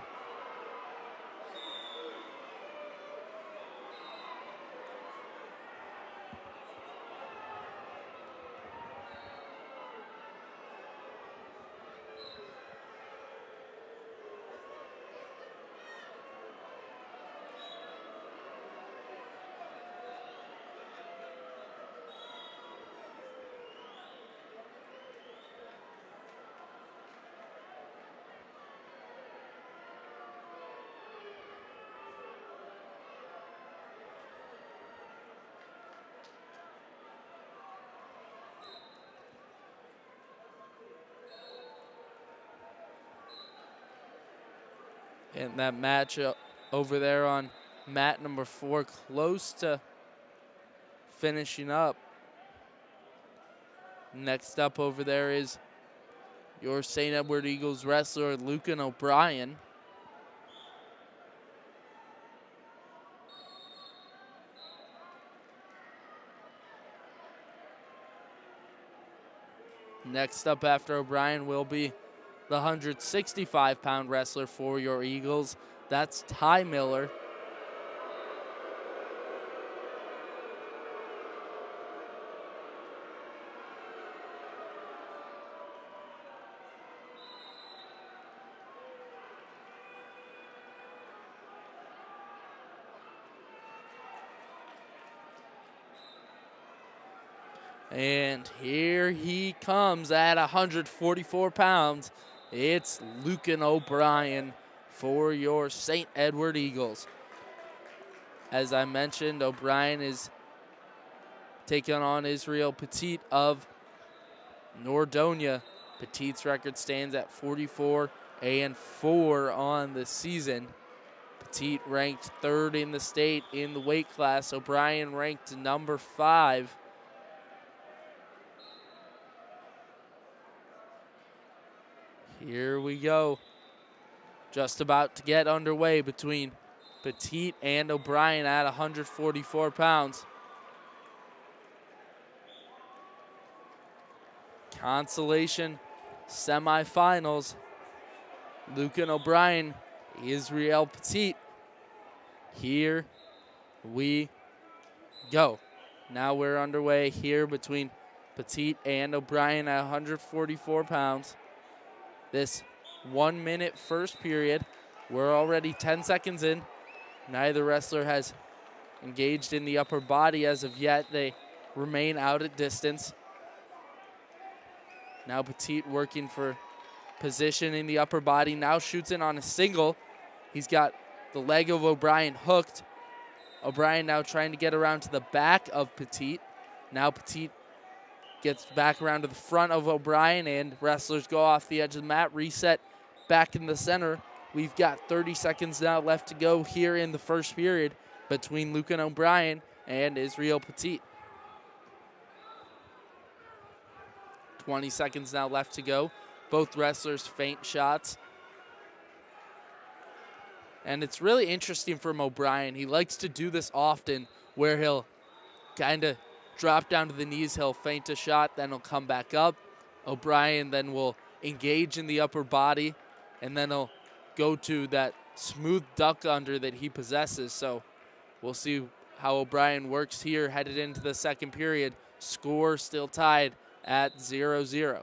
And that match over there on mat number 4, close to finishing up. Next up over there is your St. Edward Eagles wrestler, Lucan O'Brien. Next up after O'Brien will be the 165-pound wrestler for your Eagles. That's Ty Miller. And here he comes at 144 pounds. It's Lucan O'Brien for your St. Edward Eagles. As I mentioned, O'Brien is taking on Israel Petit of Nordonia. Petit's record stands at 44-4 on the season. Petit ranked 3rd in the state in the weight class. O'Brien ranked number 5. Here we go. Just about to get underway between Petit and O'Brien at 144 pounds. Consolation semifinals. Lucan O'Brien, Israel Petit. Here we go. Now we're underway here between Petit and O'Brien at 144 pounds. This 1-minute first period. We're already 10 seconds in. Neither wrestler has engaged in the upper body as of yet. They remain out at distance. Now Petit working for position in the upper body. Now shoots in on a single. He's got the leg of O'Brien hooked. O'Brien now trying to get around to the back of Petit. Now Petit gets back around to the front of O'Brien, and wrestlers go off the edge of the mat, reset back in the center. We've got 30 seconds now left to go here in the first period between Lucan O'Brien and Israel Petit. 20 seconds now left to go. Both wrestlers feint shots. And it's really interesting from O'Brien. He likes to do this often, where he'll kind of drop down to the knees, he'll feint a shot, then he'll come back up. O'Brien then will engage in the upper body, and then he'll go to that smooth duck under that he possesses. So we'll see how O'Brien works here headed into the second period. Score still tied at 0-0.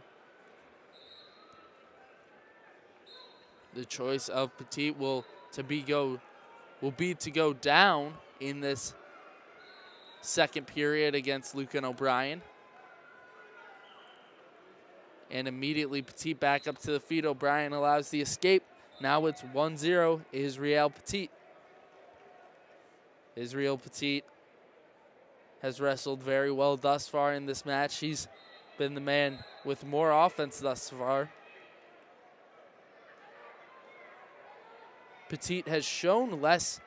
The choice of Petit will be to go down in this second period against Lucan O'Brien. And immediately Petit back up to the feet. O'Brien allows the escape. Now it's 1-0 Israel Petit. Israel Petit has wrestled very well thus far in this match. He's been the man with more offense thus far. Petit has shown less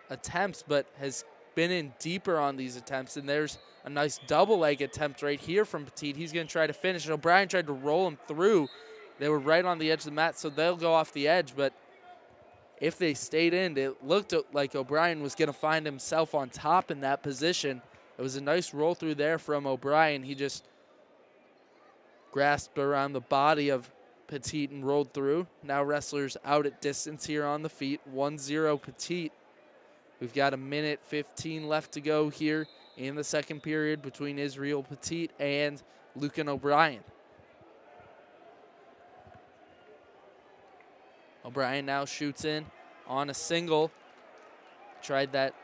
attempts, but has been in deeper on these attempts, and there's a nice double leg attempt right here from Petit. He's going to try to finish it. O'Brien tried to roll him through. They were right on the edge of the mat, so they'll go off the edge, but if they stayed in, it looked like O'Brien was going to find himself on top in that position. It was a nice roll through there from O'Brien. He just grasped around the body of Petit and rolled through. Now wrestlers out at distance here on the feet. 1-0 Petit. We've got 1:15 left to go here in the second period between Israel Petit and Lucan O'Brien. O'Brien now shoots in on a single. Tried that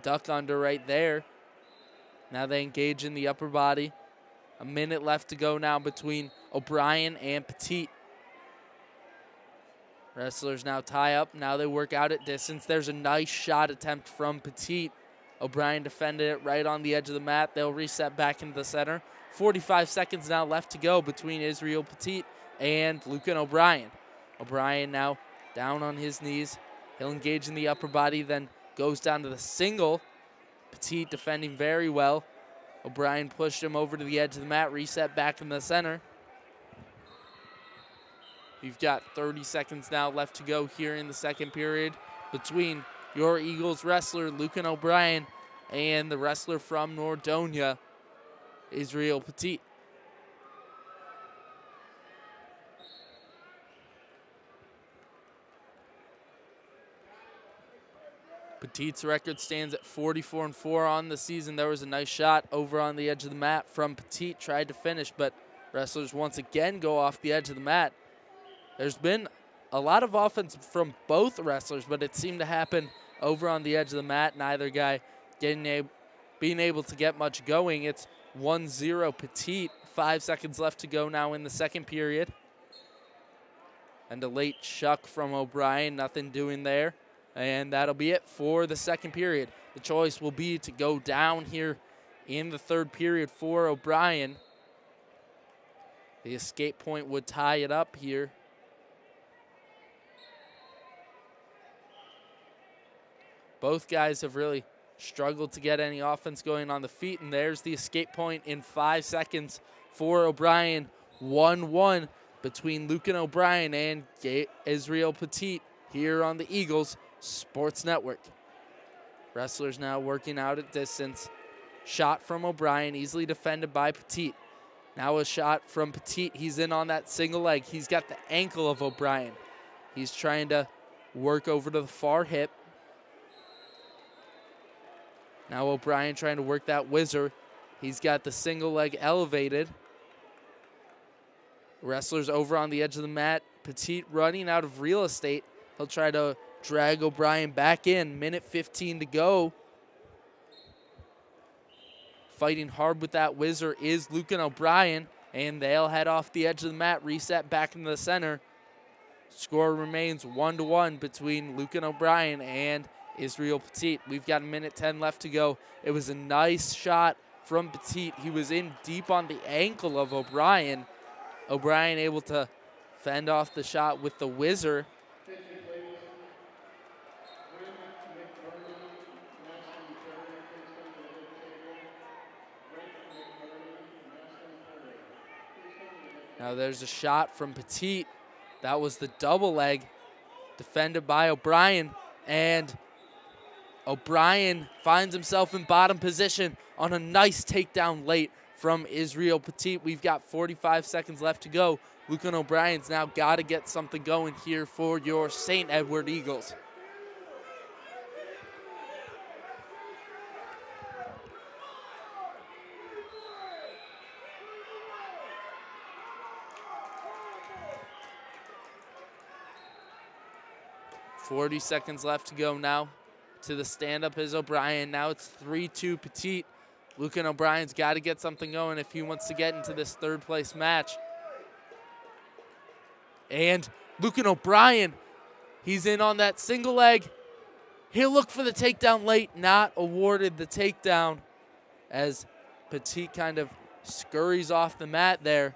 duck under right there. Now they engage in the upper body. A minute left to go now between O'Brien and Petit. Wrestlers now tie up. Now they work out at distance. There's a nice shot attempt from Petit. O'Brien defended it right on the edge of the mat. They'll reset back into the center. 45 seconds now left to go between Israel Petit and Lucan O'Brien. O'Brien now down on his knees. He'll engage in the upper body, then goes down to the single. Petit defending very well. O'Brien pushed him over to the edge of the mat, reset back in the center. We've got 30 seconds now left to go here in the second period between your Eagles wrestler, Lucan O'Brien, and the wrestler from Nordonia, Israel Petit. Petit's record stands at 44-4 on the season. There was a nice shot over on the edge of the mat from Petit. Tried to finish, but wrestlers once again go off the edge of the mat. There's been a lot of offense from both wrestlers, but it seemed to happen over on the edge of the mat. Neither guy being able to get much going. It's 1-0 Petit. 5 seconds left to go now in the second period. And a late chuck from O'Brien. Nothing doing there. And that'll be it for the second period. The choice will be to go down here in the third period for O'Brien. The escape point would tie it up here. Both guys have really struggled to get any offense going on the feet, and there's the escape point in 5 seconds for O'Brien. 1-1 between Lucan O'Brien and Israel Petit here on the Eagles Sports Network. Wrestlers now working out at distance. Shot from O'Brien, easily defended by Petit. Now a shot from Petit. He's in on that single leg. He's got the ankle of O'Brien. He's trying to work over to the far hip. Now O'Brien trying to work that whizzer. He's got the single leg elevated. Wrestlers over on the edge of the mat. Petit running out of real estate. He'll try to drag O'Brien back in. 1:15 to go. Fighting hard with that whizzer is Lucan O'Brien, and they'll head off the edge of the mat, reset back into the center. Score remains 1-1 between Lucan O'Brien and Israel Petit. We've got 1:10 left to go. It was a nice shot from Petit. He was in deep on the ankle of O'Brien. O'Brien able to fend off the shot with the whizzer. Now there's a shot from Petit. That was the double leg defended by O'Brien. And O'Brien finds himself in bottom position on a nice takedown late from Israel Petit. We've got 45 seconds left to go. Lucan O'Brien's now got to get something going here for your St. Edward Eagles. .40 seconds left to go now. To the stand-up is O'Brien. Now it's 3-2 Petit. Lucan O'Brien's got to get something going if he wants to get into this third-place match. And Lucan O'Brien, he's in on that single leg. He'll look for the takedown late, not awarded the takedown as Petit kind of scurries off the mat there.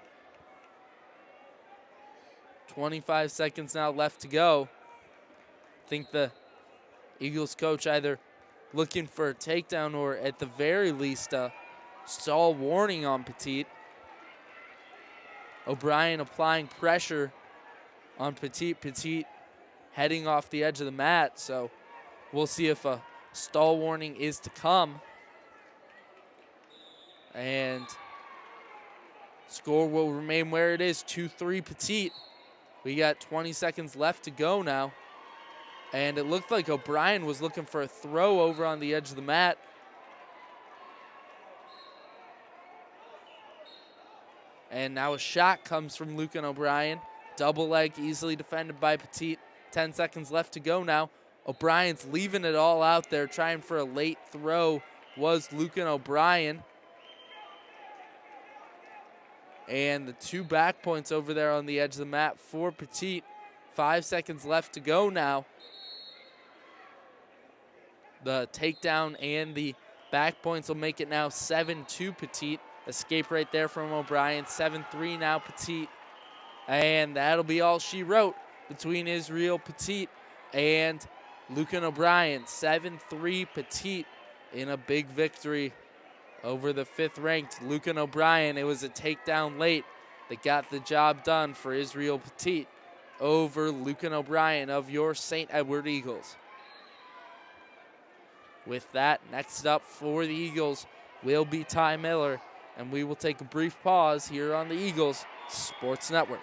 25 seconds now left to go. I think the Eagles coach either looking for a takedown or at the very least a stall warning on Petit. O'Brien applying pressure on Petit. Petit heading off the edge of the mat. So we'll see if a stall warning is to come. And score will remain where it is, 2-3 Petite. We got 20 seconds left to go now. And it looked like O'Brien was looking for a throw over on the edge of the mat. And now a shot comes from Lucan O'Brien. Double leg, easily defended by Petite. 10 seconds left to go now. O'Brien's leaving it all out there, trying for a late throw was Lucan O'Brien. And the 2 back points over there on the edge of the mat for Petite. 5 seconds left to go now. The takedown and the back points will make it now 7-2 Petite. Escape right there from O'Brien. 7-3 now Petite. And that'll be all she wrote between Israel Petite and Lucan O'Brien. 7-3 Petite in a big victory over the 5th ranked Lucan O'Brien. It was a takedown late that got the job done for Israel Petite over Lucan O'Brien of your St. Edward Eagles. With that, next up for the Eagles will be Ty Miller, and we will take a brief pause here on the Eagles Sports Network.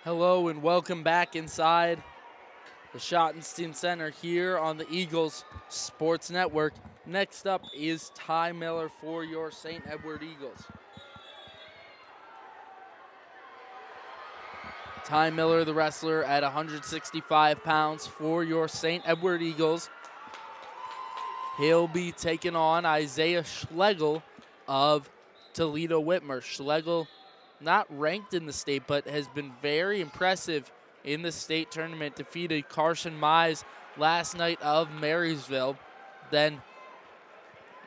Hello and welcome back inside the Schottenstein Center here on the Eagles Sports Network. Next up is Ty Miller for your St. Edward Eagles. Ty Miller, the wrestler, at 165 pounds for your St. Edward Eagles. He'll be taking on Isaiah Schlegel of Toledo Whitmer. Schlegel, not ranked in the state, but has been very impressive in the state tournament. Defeated Carson Mize last night of Marysville. Then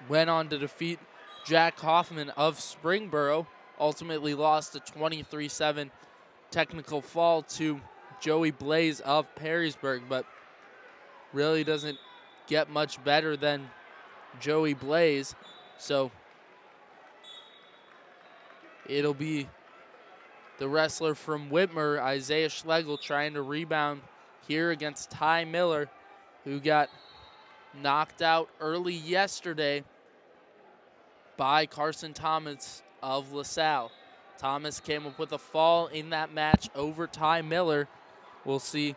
went on to defeat Jack Hoffman of Springboro. Ultimately lost a 23-7 technical fall to Joey Blaze of Perrysburg, but really doesn't get much better than Joey Blaze. So it'll be the wrestler from Whitmer, Isaiah Schlegel, trying to rebound here against Ty Miller, who got knocked out early yesterday by Carson Thomas of LaSalle. Thomas came up with a fall in that match over Ty Miller. We'll see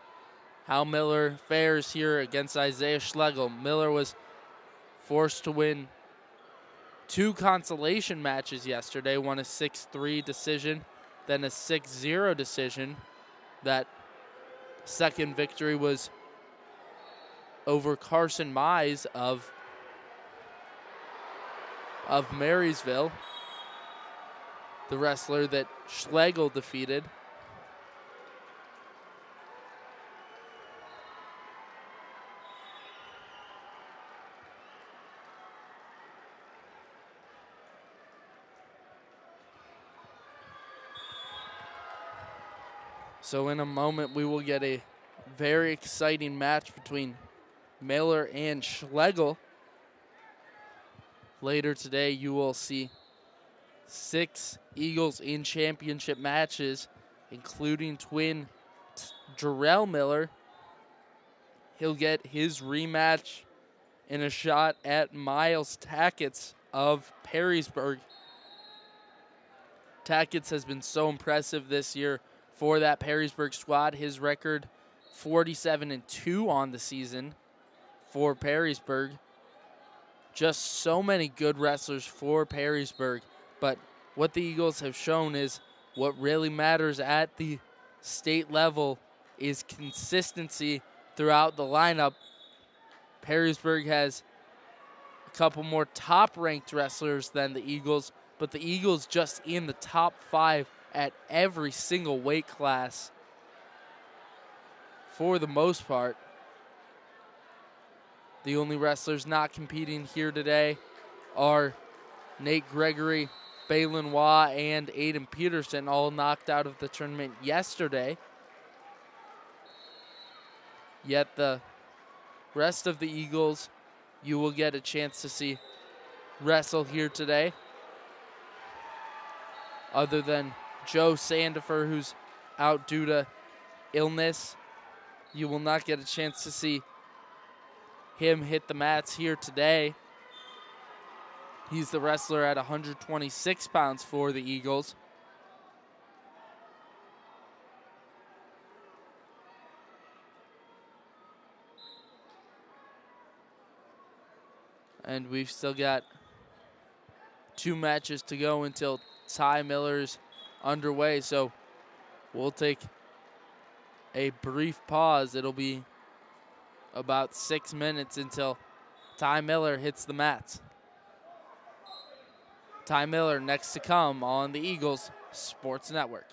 how Miller fares here against Isaiah Schlegel. Miller was forced to win 2 consolation matches yesterday, won a 6-3 decision, then a 6-0 decision. That second victory was over Carson Mize of Marysville, the wrestler that Schlegel defeated. So in a moment, we will get a very exciting match between Miller and Schlegel. Later today, you will see 6 Eagles in championship matches, including twin Jarrell Miller. He'll get his rematch in a shot at Miles Tackett's of Perrysburg. Tackett's has been so impressive this year for that Perrysburg squad. His record 47-2 on the season for Perrysburg. Just so many good wrestlers for Perrysburg. But what the Eagles have shown is what really matters at the state level is consistency throughout the lineup. Perrysburg has a couple more top-ranked wrestlers than the Eagles, but the Eagles just in the top 5 at every single weight class for the most part. The only wrestlers not competing here today are Nate Gregory, Balin Waugh, and Aiden Peterson, all knocked out of the tournament yesterday. Yet the rest of the Eagles, you will get a chance to see wrestle here today. Other than Joe Sandifer, who's out due to illness, you will not get a chance to see him hit the mats here today. He's the wrestler at 126 pounds for the Eagles. And we've still got 2 matches to go until Ty Miller's underway, so we'll take a brief pause. It'll be about 6 minutes until Ty Miller hits the mats. Ty Miller next to come on the Eagles Sports Network.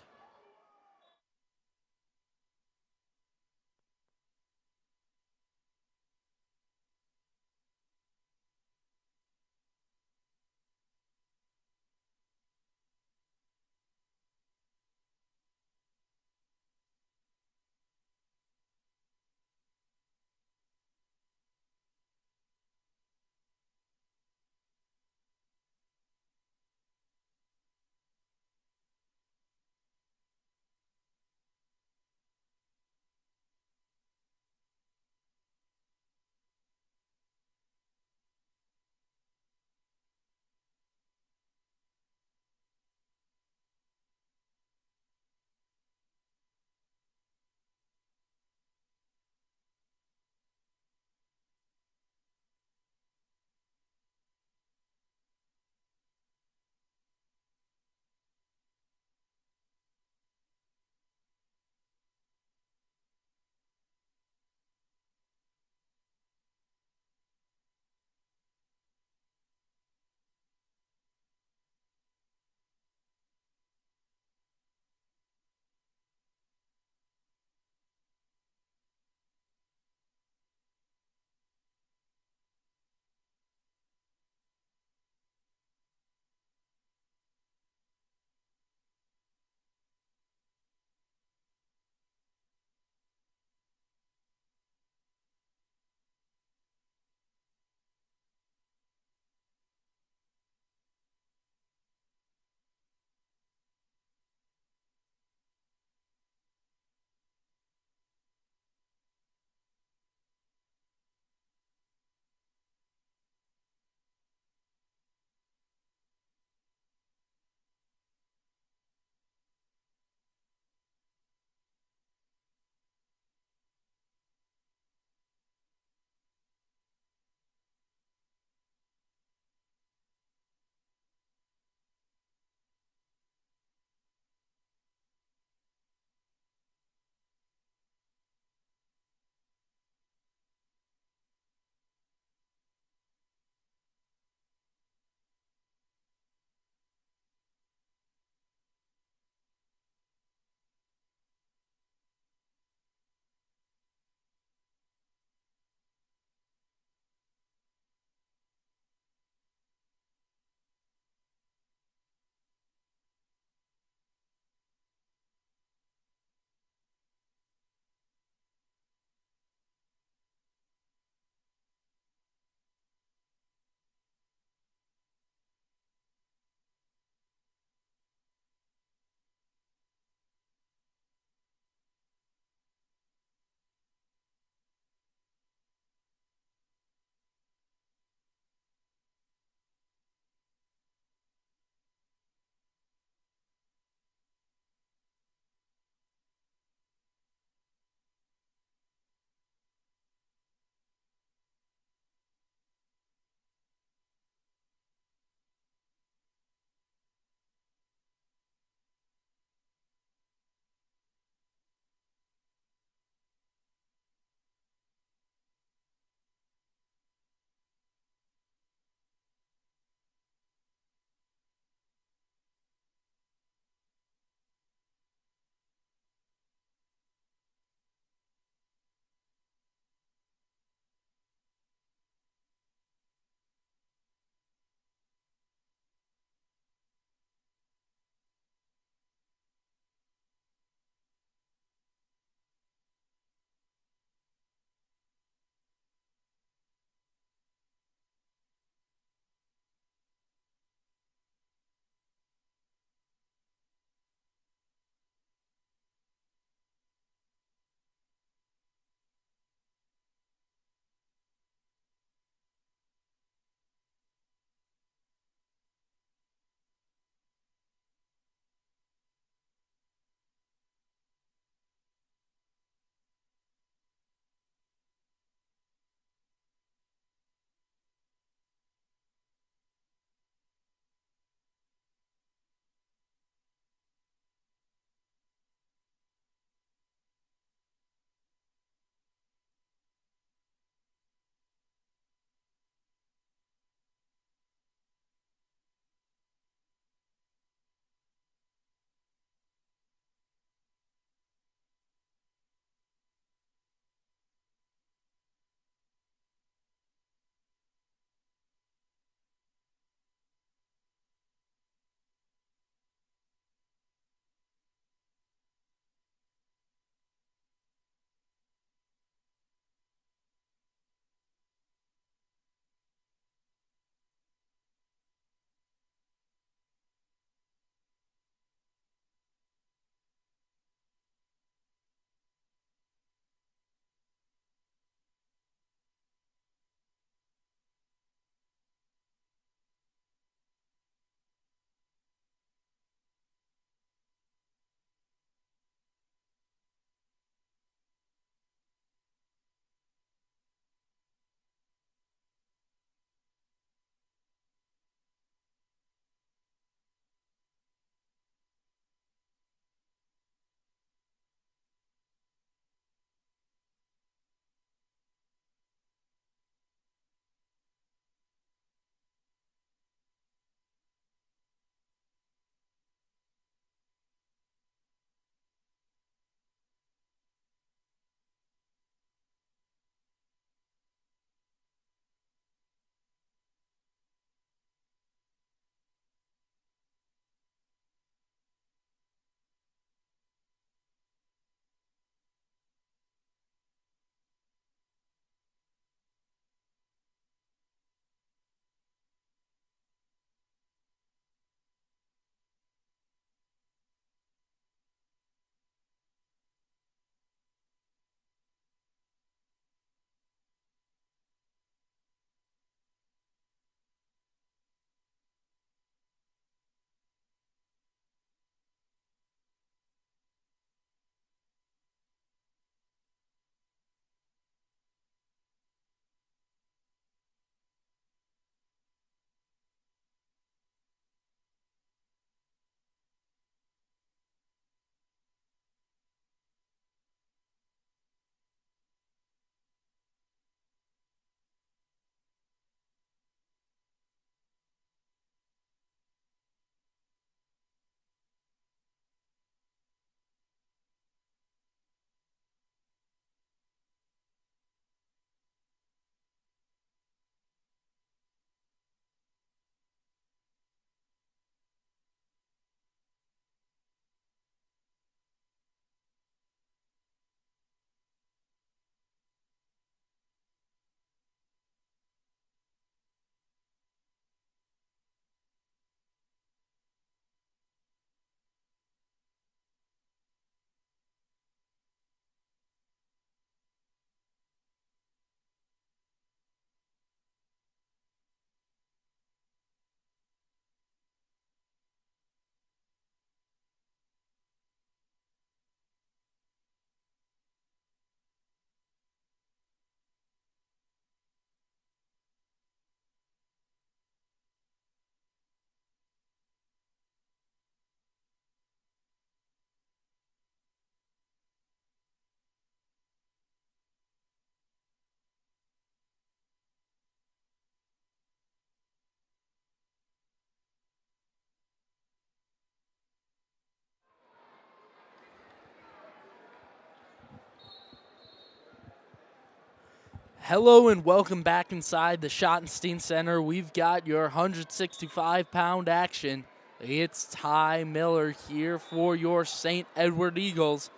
Hello and welcome back inside the Schottenstein Center. We've got your 165-pound action. It's Ty Miller here for your St. Edward Eagles.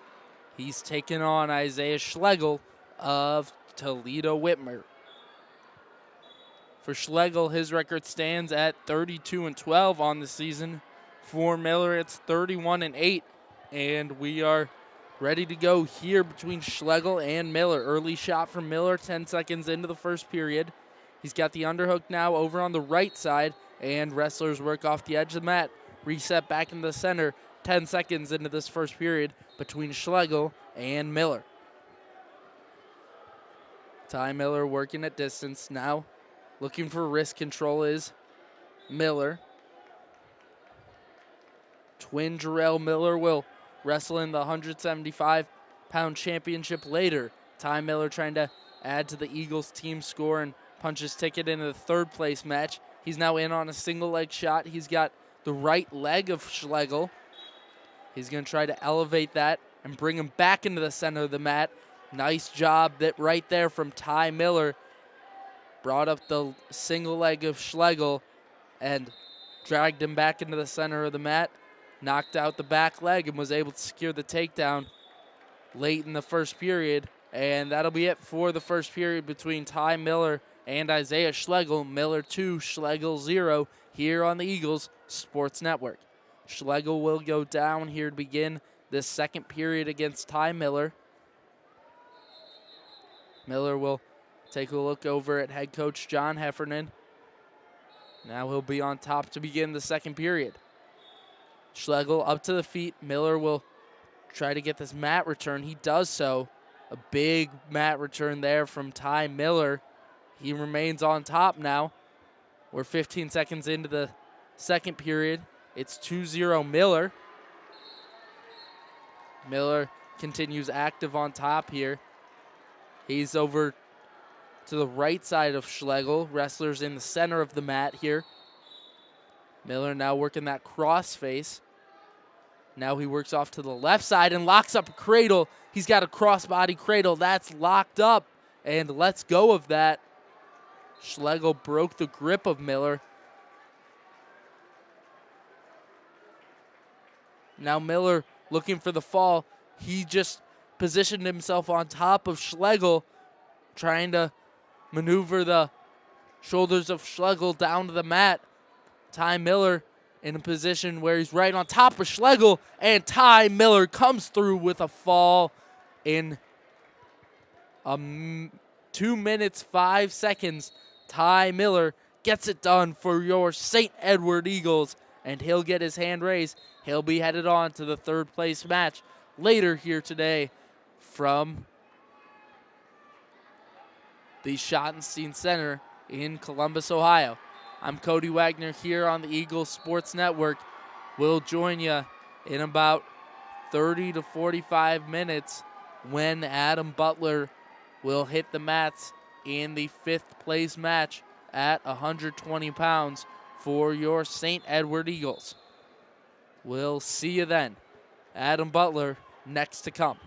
He's taking on Isaiah Schlegel of Toledo Whitmer. For Schlegel, his record stands at 32-12 on the season. For Miller, it's 31-8, and we are ready to go here between Schlegel and Miller. Early shot from Miller, 10 seconds into the first period. He's got the underhook now over on the right side, and wrestlers work off the edge of the mat. Reset back in the center, 10 seconds into this first period between Schlegel and Miller. Ty Miller working at distance now. Looking for wrist control is Miller. Twin Jarrell Miller will wrestle in the 175-pound championship later. Ty Miller trying to add to the Eagles team score and punch his ticket into the third place match. He's now in on a single leg shot. He's got the right leg of Schlegel. He's going to try to elevate that and bring him back into the center of the mat. Nice job that right there from Ty Miller. Brought up the single leg of Schlegel and dragged him back into the center of the mat. Knocked out the back leg and was able to secure the takedown late in the first period. And that'll be it for the first period between Ty Miller and Isaiah Schlegel. Miller 2, Schlegel 0 here on the Eagles Sports Network. Schlegel will go down here to begin this second period against Ty Miller. Miller will take a look over at head coach John Heffernan. Now he'll be on top to begin the second period. Schlegel up to the feet. Miller will try to get this mat return. He does so. A big mat return there from Ty Miller. He remains on top now. We're 15 seconds into the second period. It's 2-0 Miller. Miller continues active on top here. He's over to the right side of Schlegel. Wrestlers in the center of the mat here. Miller now working that cross face. Now he works off to the left side and locks up a cradle. He's got a crossbody cradle. That's locked up and lets go of that. Schlegel broke the grip of Miller. Now Miller looking for the fall. He just positioned himself on top of Schlegel, trying to maneuver the shoulders of Schlegel down to the mat. Ty Miller in a position where he's right on top of Schlegel, and Ty Miller comes through with a fall in 2 minutes, 5 seconds. Ty Miller gets it done for your St. Edward Eagles, and he'll get his hand raised. He'll be headed on to the third place match later here today from the Schottenstein Center in Columbus, Ohio. I'm Cody Wagner here on the Eagles Sports Network. We'll join you in about 30 to 45 minutes when Adam Butler will hit the mats in the fifth place match at 120 pounds for your St. Edward Eagles. We'll see you then. Adam Butler next to come.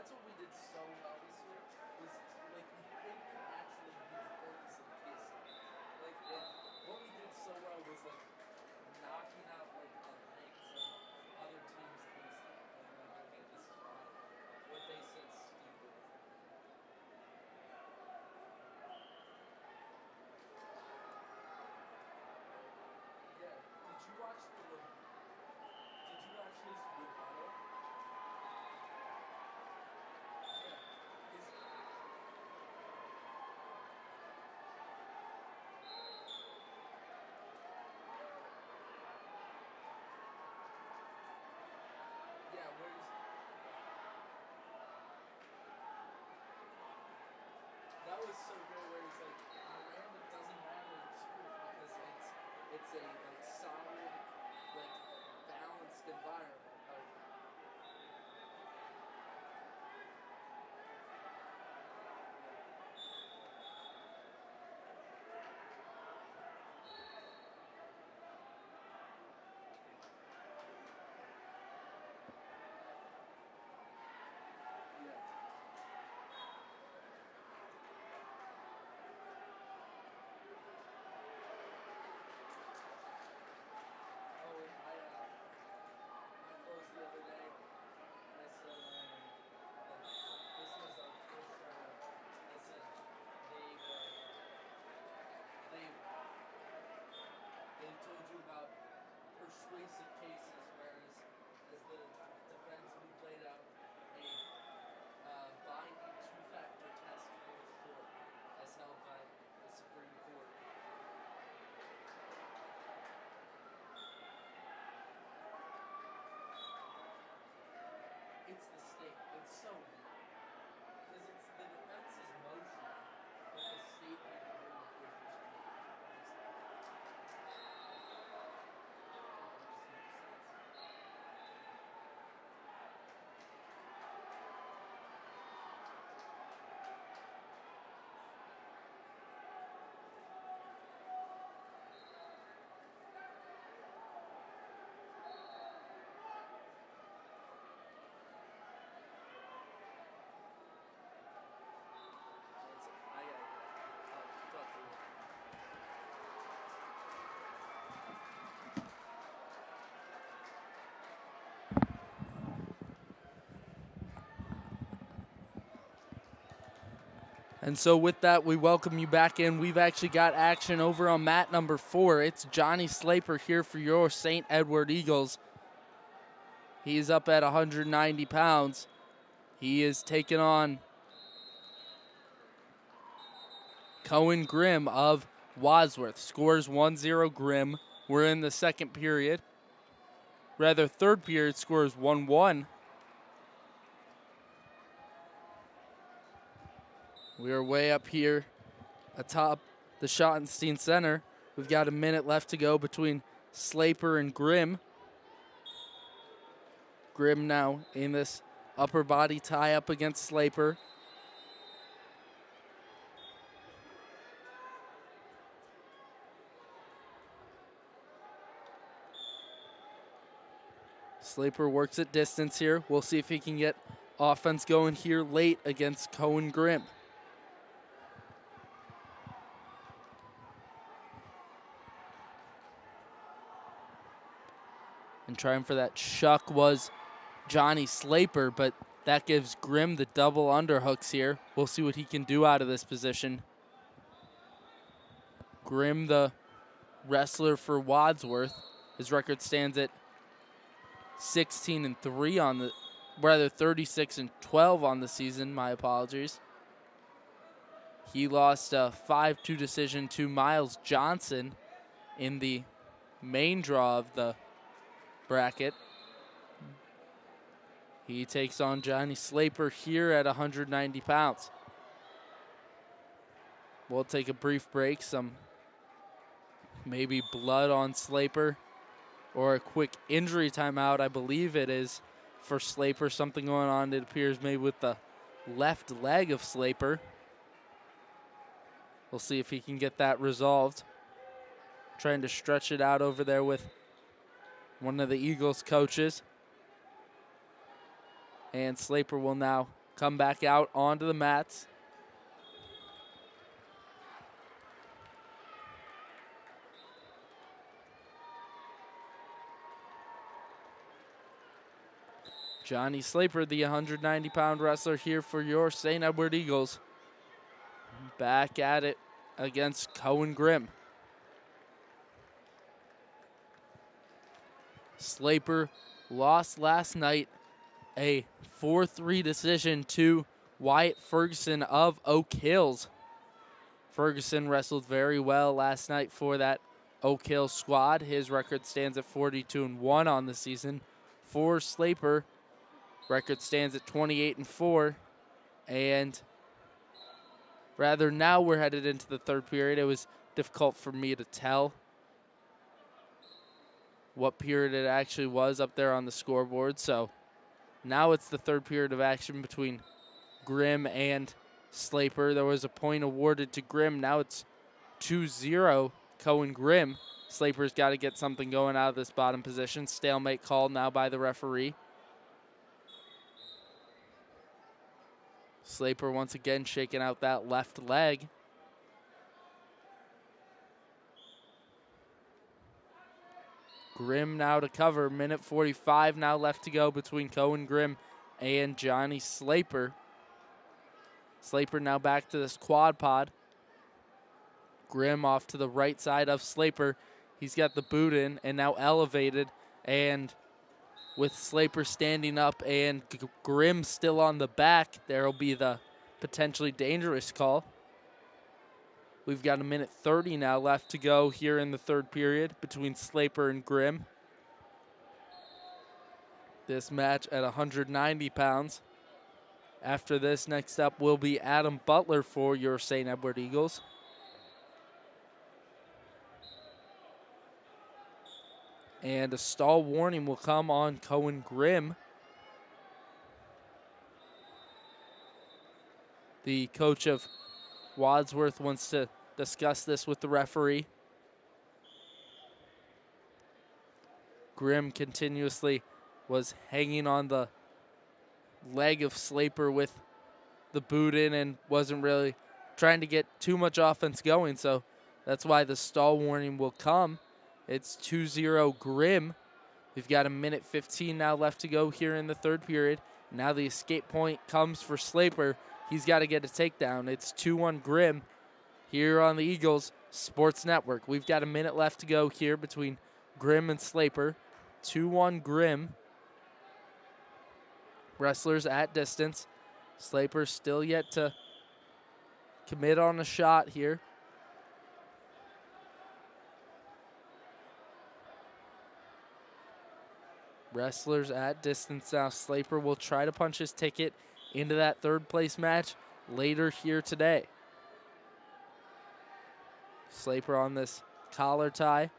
that's what we did so well this year. Was like we figured actually the importance of Casey. Like what we did so well was like knocking out like the legs of other teams' cases. Like, okay, this is fine. What they said stupid. Yeah. Did you watch his rebuttal? Yeah. Yeah, where he's that was so good where he's like Miranda doesn't matter in school because it's a like solid, like balanced environment. Like, yeah. Oh, and I closed the other day. I said, this was our first round. I said they've told you about persuasive cases, whereas as the defense we played out a binding two-factor test for short, as held by the Supreme Court. It's the state. It's so weird. Because it's the defense's motion, but the state had to bring the proof for some reason. I gotta go. I'll talk to you. And so with that, we welcome you back in. We've actually got action over on mat number 4. It's Johnny Slaper here for your St. Edward Eagles. He's up at 190 pounds. He is taking on Cohen Grimm of Wadsworth. Scores 1-0 Grimm. We're in the second period. Rather, third period scores 1-1. We are way up here atop the Schottenstein Center. We've got a minute left to go between Slaper and Grimm. Grimm now in this upper body tie up against Slaper. Slaper works at distance here. We'll see if he can get offense going here late against Cohen Grimm. And trying for that shuck was Johnny Slaper, but that gives Grimm the double underhooks here. We'll see what he can do out of this position. Grimm, the wrestler for Wadsworth, his record stands at 16-3 on the, rather 36-12 on the season. My apologies. He lost a 5-2 decision to Miles Johnson in the main draw of the bracket. He takes on Johnny Slaper here at 190 pounds. We'll take a brief break. Some maybe blood on Slaper or a quick injury timeout, I believe it is, for Slaper. Something going on, it appears, maybe with the left leg of Slaper. We'll see if he can get that resolved. Trying to stretch it out over there with one of the Eagles coaches. And Slaper will now come back out onto the mats. Johnny Slaper, the 190-pound wrestler here for your St. Edward Eagles. Back at it against Cohen Grimm. Slaper lost last night, a 4-3 decision to Wyatt Ferguson of Oak Hills. Ferguson wrestled very well last night for that Oak Hill squad. His record stands at 42-1 on the season. For Slaper, record stands at 28-4, and rather now we're headed into the third period. It was difficult for me to tell what period it actually was up there on the scoreboard. So now it's the third period of action between Grimm and Slaper. There was a point awarded to Grimm. Now it's 2-0 Cohen Grimm. Slaper's got to get something going out of this bottom position. Stalemate called now by the referee. Slaper once again shaking out that left leg. Grimm now to cover. Minute 45 now left to go between Cohen Grimm and Johnny Slaper. Slaper now back to this quad pod. Grimm off to the right side of Slaper. He's got the boot in and now elevated, and with Slaper standing up and Grimm still on the back, there will be the potentially dangerous call. We've got a minute 30 now left to go here in the third period between Slaper and Grimm. This match at 190 pounds. After this, next up will be Adam Butler for your St. Edward Eagles. And a stall warning will come on Cohen Grimm. The coach of Wadsworth wants to discuss this with the referee. Grimm continuously was hanging on the leg of Slaper with the boot in and wasn't really trying to get too much offense going, so that's why the stall warning will come. It's 2-0 Grimm. We've got a minute 15 now left to go here in the third period. Now the escape point comes for Slaper. He's got to get a takedown. It's 2-1 Grimm here on the Eagles Sports Network. We've got a minute left to go here between Grimm and Slaper. 2-1 Grimm. Wrestlers at distance. Slaper still yet to commit on a shot here. Wrestlers at distance now. Slaper will try to punch his ticket into that third place match later here today. Slaper on this collar tie.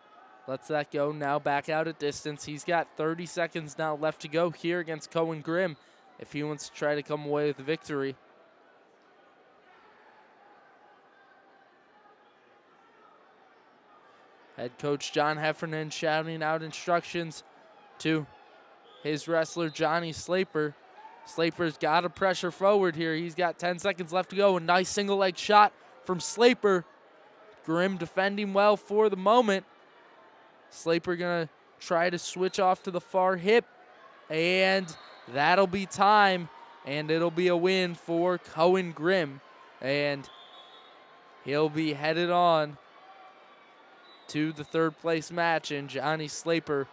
Lets that go. Now back out at distance. He's got 30 seconds now left to go here against Cohen Grimm if he wants to try to come away with the victory. Head coach John Heffernan shouting out instructions to his wrestler Johnny Slaper. Slaper's got to pressure forward here. He's got 10 seconds left to go. A nice single leg shot from Slaper. Grimm defending well for the moment. Slaper gonna try to switch off to the far hip, and that'll be time, and it'll be a win for Cohen Grimm, and he'll be headed on to the third place match, and Johnny Slaper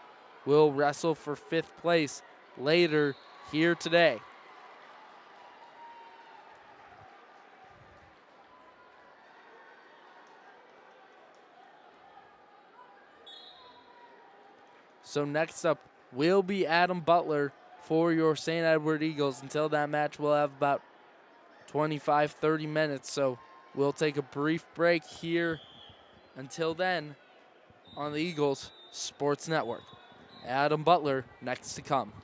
will wrestle for 5th place later here today. So next up will be Adam Butler for your St. Edward Eagles. Until that match, we'll have about 25-30 minutes, so we'll take a brief break here until then on the Eagles Sports Network. Adam Butler next to come.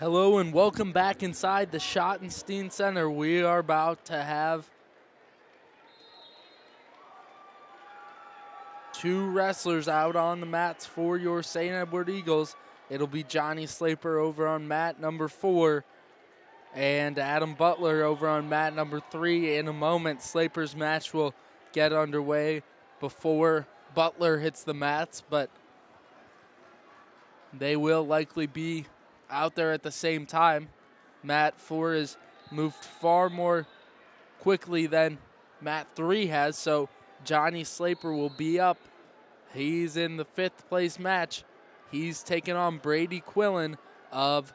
Hello and welcome back inside the Schottenstein Center. We are about to have two wrestlers out on the mats for your St. Edward Eagles. It'll be Johnny Slaper over on mat number 4 and Adam Butler over on mat number 3. In a moment, Slaper's match will get underway before Butler hits the mats, but they will likely be out there at the same time. Mat 4 has moved far more quickly than mat 3 has, so Johnny Slaper will be up. He's in the 5th place match. He's taking on Brady Quillen of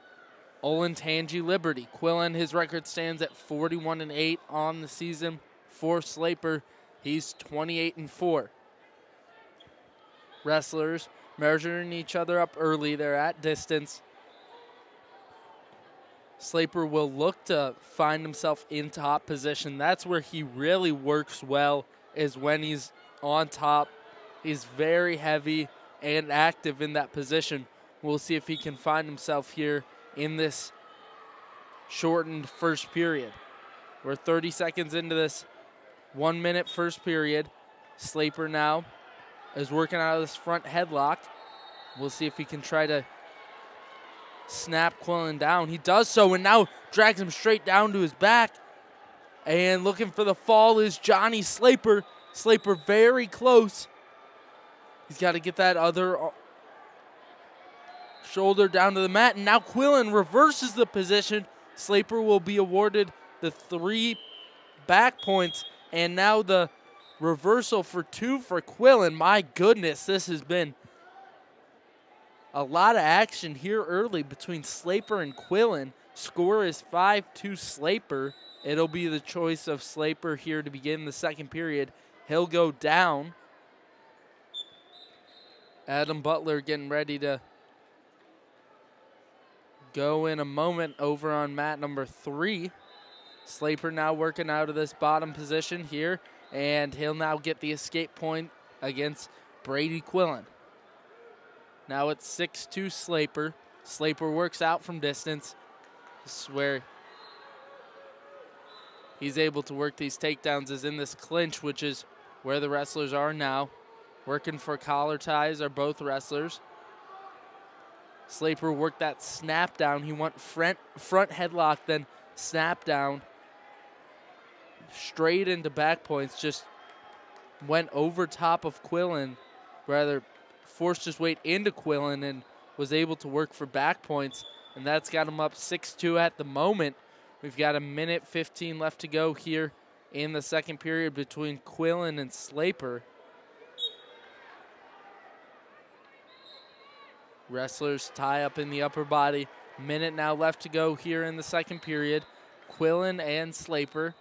Olentangy Liberty. Quillen, his record stands at 41-8 on the season. For Slaper, he's 28-4. Wrestlers measuring each other up early. They're at distance. Slaper will look to find himself in top position. That's where he really works well, is when he's on top. He's very heavy and active in that position. We'll see if he can find himself here in this shortened first period. We're 30 seconds into this 1-minute first period. Slaper now is working out of this front headlock. We'll see if he can try to snap Quillen down. He does so and now drags him straight down to his back. And looking for the fall is Johnny Slaper. Slaper very close. He's got to get that other shoulder down to the mat. And now Quillen reverses the position. Slaper will be awarded the 3 back points. And now the reversal for 2 for Quillen. My goodness, this has been a lot of action here early between Slaper and Quillen. Score is 5-2 Slaper. It'll be the choice of Slaper here to begin the second period. He'll go down. Adam Butler getting ready to go in a moment over on mat number 3. Slaper now working out of this bottom position here, and he'll now get the escape point against Brady Quillen. Now it's 6-2 Slaper. Slaper works out from distance. This is where he's able to work these takedowns, is in this clinch, which is where the wrestlers are now. Working for collar ties are both wrestlers. Slaper worked that snap down. He went front headlock, then snap down. Straight into back points. Just went over top of Quillen. Rather, forced his weight into Quillen and was able to work for back points. And that's got him up 6-2 at the moment. We've got 1:15 left to go here in the second period between Quillen and Slaper. Wrestlers tie up in the upper body. Minute now left to go here in the second period. Quillen and Slaper.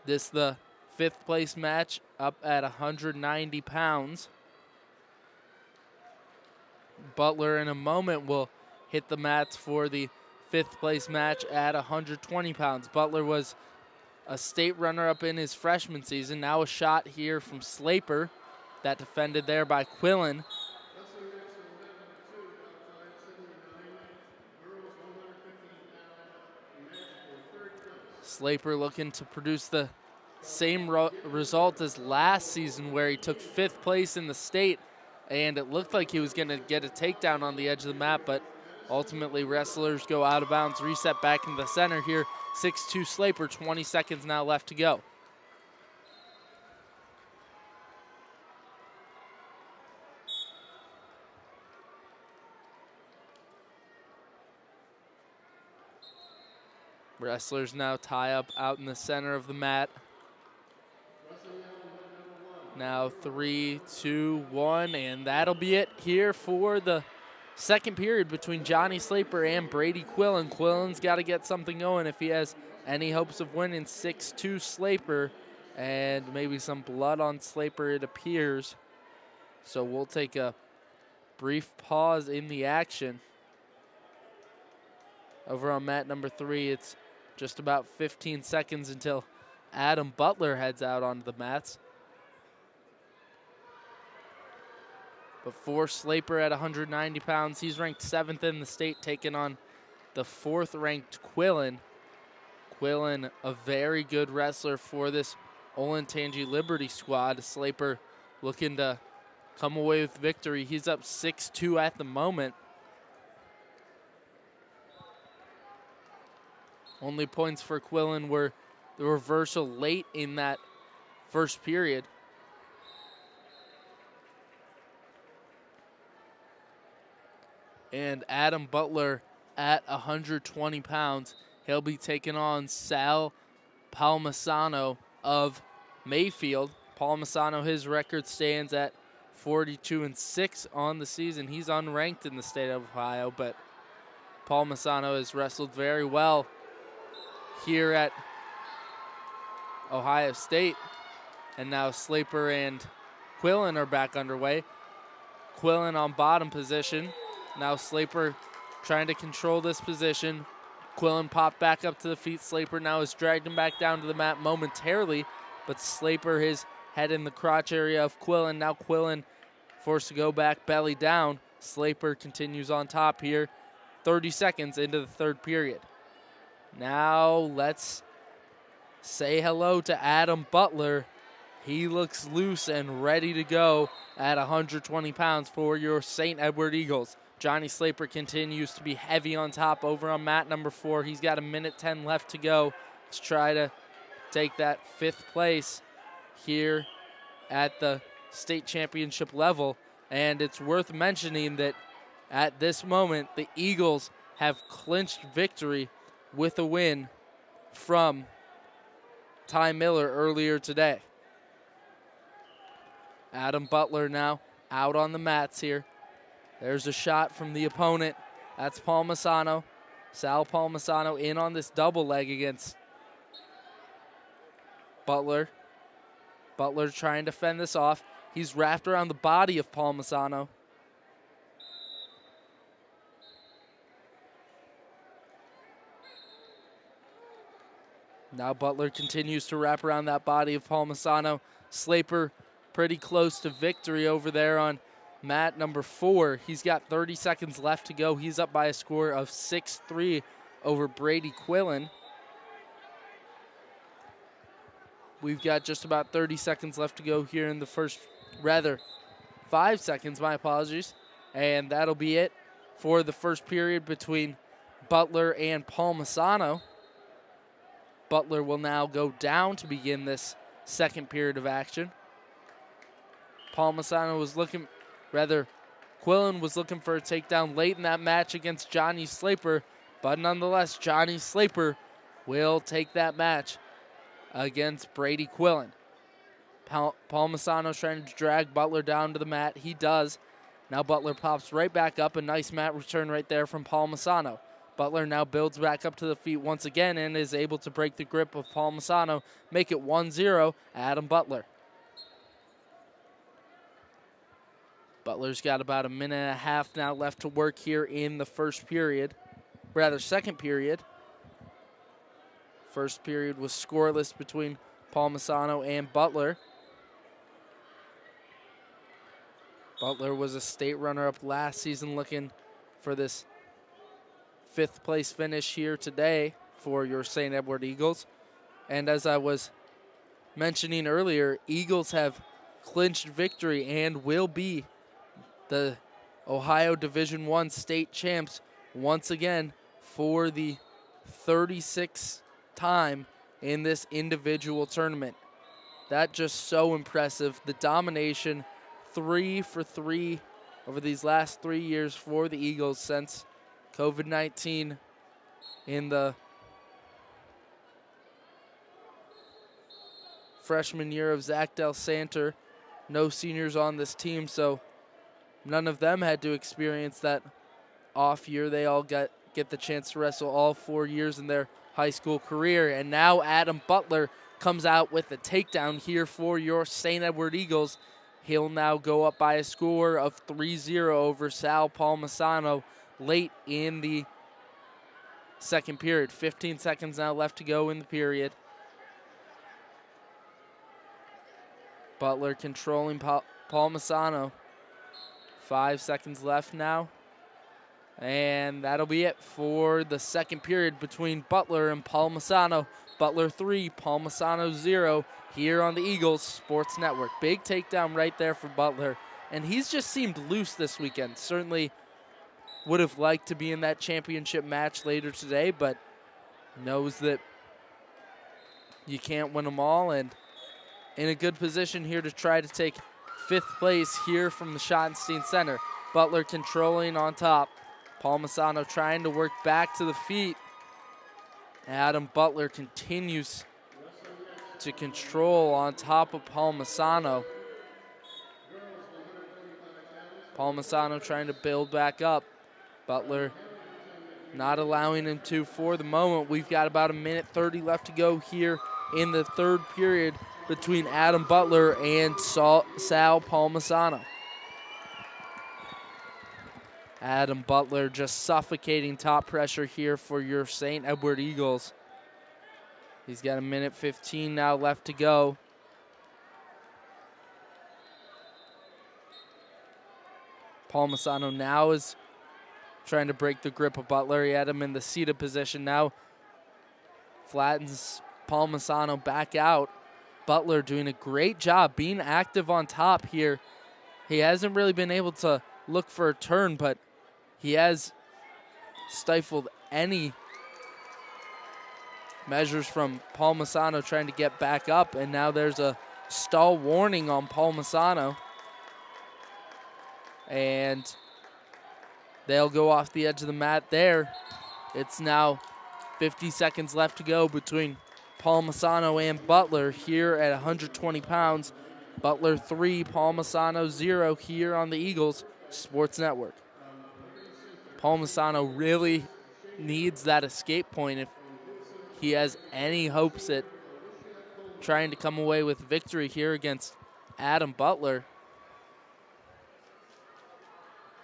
This the 5th place match up at 190 pounds. Butler in a moment will hit the mats for the 5th place match at 120 pounds. Butler was a state runner-up in his freshman season. Now a shot here from Slaper. That defended there by Quillen. Slaper looking to produce the same result as last season, where he took 5th place in the state, and it looked like he was going to get a takedown on the edge of the mat, but ultimately wrestlers go out of bounds, reset back in the center here. 6-2 Slaper, 20 seconds now left to go. Wrestlers now tie up out in the center of the mat. Now 3, 2, 1, and that'll be it here for the second period between Johnny Slaper and Brady Quillen. Quillen's got to get something going if he has any hopes of winning. 6-2 Slaper, and maybe some blood on Slaper, it appears. So we'll take a brief pause in the action. Over on mat number 3, it's just about 15 seconds until Adam Butler heads out onto the mats. But for Slaper at 190 pounds, he's ranked 7th in the state, taking on the 4th-ranked Quillen. Quillen, a very good wrestler for this Olentangy Liberty squad. Slaper looking to come away with victory. He's up 6-2 at the moment. Only points for Quillen were the reversal late in that first period. And Adam Butler at 120 pounds. He'll be taking on Sal Palmisano of Mayfield. Palmisano, his record stands at 42-6 on the season. He's unranked in the state of Ohio, but Palmisano has wrestled very well here at Ohio State. And now Slaper and Quillen are back underway. Quillen on bottom position. Now Slaper trying to control this position. Quillen popped back up to the feet. Slaper now has dragged him back down to the mat momentarily, but Slaper, his head in the crotch area of Quillen. Now Quillen forced to go back belly down. Slaper continues on top here. 30 seconds into the third period. Now let's say hello to Adam Butler. He looks loose and ready to go at 120 pounds for your St. Edward Eagles. Johnny Slaper continues to be heavy on top over on mat number 4. He's got 1:10 left to go to try to take that 5th place here at the state championship level. And it's worth mentioning that at this moment, the Eagles have clinched victory with a win from Ty Miller earlier today. Adam Butler now out on the mats here. There's a shot from the opponent. That's Palmisano. Sal Palmisano in on this double leg against Butler. Butler trying to fend this off. He's wrapped around the body of Palmisano. Now Butler continues to wrap around that body of Palmisano. Slaper pretty close to victory over there on mat number 4. He's got 30 seconds left to go. He's up by a score of 6-3 over Brady Quillen. We've got just about 30 seconds left to go here in the first, rather 5 seconds, my apologies. And that'll be it for the first period between Butler and Palmisano. Butler will now go down to begin this second period of action. Palmisano was looking, Quillen was looking for a takedown late in that match against Johnny Slaper, but nonetheless, Johnny Slaper will take that match against Brady Quillen. Palmisano's trying to drag Butler down to the mat. He does. Now Butler pops right back up. A nice mat return right there from Palmisano. Butler now builds back up to the feet once again and is able to break the grip of Palmisano, make it 1-0, Adam Butler. Butler's got about 1.5 minutes now left to work here in the second period. First period was scoreless between Palmisano and Butler. Butler was a state runner-up last season, looking for this 5th place finish here today for your St. Edward Eagles. And as I was mentioning earlier, Eagles have clinched victory and will be the Ohio Division I state champs once again for the 36th time in this individual tournament. That just so impressive. The domination, 3 for 3 over these last 3 years for the Eagles since COVID-19 in the freshman year of Zach Del Santer. No seniors on this team, so none of them had to experience that off year. They all get the chance to wrestle all 4 years in their high school career. And now Adam Butler comes out with a takedown here for your St. Edward Eagles. He'll now go up by a score of 3-0 over Sal Palmisano late in the second period. 15 seconds now left to go in the period. Butler controlling Palmisano. 5 seconds left now. And that'll be it for the second period between Butler and Palmisano. Butler 3, Palmisano 0 here on the Eagles Sports Network. Big takedown right there for Butler. And he's just seemed loose this weekend. Certainly would have liked to be in that championship match later today, but knows that you can't win them all. And in a good position here to try to take 5th place here from the Schottenstein Center. Butler controlling on top. Palmisano trying to work back to the feet. Adam Butler continues to control on top of Palmisano. Palmisano trying to build back up. Butler not allowing him to for the moment. We've got about 1:30 left to go here in the third period between Adam Butler and Sal Palmisano. Adam Butler just suffocating top pressure here for your St. Edward Eagles. He's got 1:15 now left to go. Palmisano now is trying to break the grip of Butler. He had him in the seated position. Now flattens Palmisano back out. Butler doing a great job being active on top here. He hasn't really been able to look for a turn, but he has stifled any measures from Palmisano trying to get back up, and now there's a stall warning on Palmisano. And they'll go off the edge of the mat there. It's now 50 seconds left to go between Palmisano and Butler here at 120 pounds. Butler 3, Palmisano 0 here on the Eagles Sports Network. Palmisano really needs that escape point if he has any hopes at trying to come away with victory here against Adam Butler.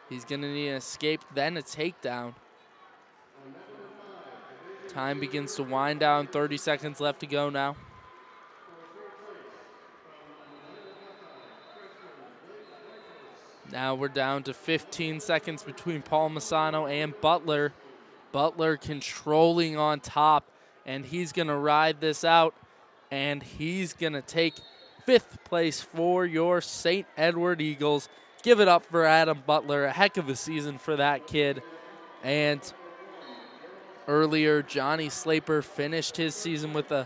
He's going to need an escape, then a takedown. Time begins to wind down. 30 seconds left to go now. Now we're down to 15 seconds between Palmisano and Butler. Butler controlling on top, and he's going to ride this out, and he's going to take 5th place for your St. Edward Eagles. Give it up for Adam Butler. A heck of a season for that kid. And earlier, Johnny Slaper finished his season with a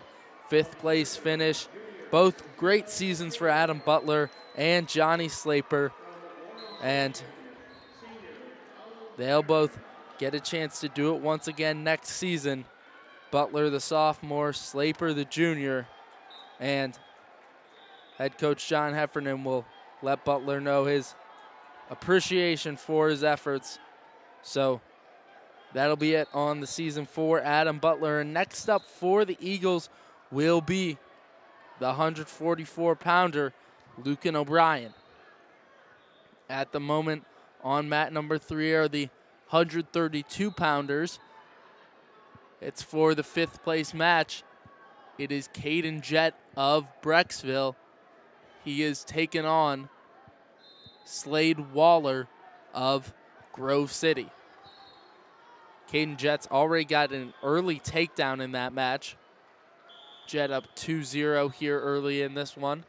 5th place finish. Both great seasons for Adam Butler and Johnny Slaper. And they'll both get a chance to do it once again next season. Butler, the sophomore, Slaper, the junior. And head coach John Heffernan will let Butler know his appreciation for his efforts. So that'll be it on the season for Adam Butler. And next up for the Eagles will be the 144-pounder, Lucan O'Brien. At the moment on mat number 3 are the 132-pounders. It's for the 5th place match. It is Caden Jett of Brecksville. He is taken on Slade Waller of Grove City. Caden Jett's already got an early takedown in that match. Jett up 2-0 here early in this one.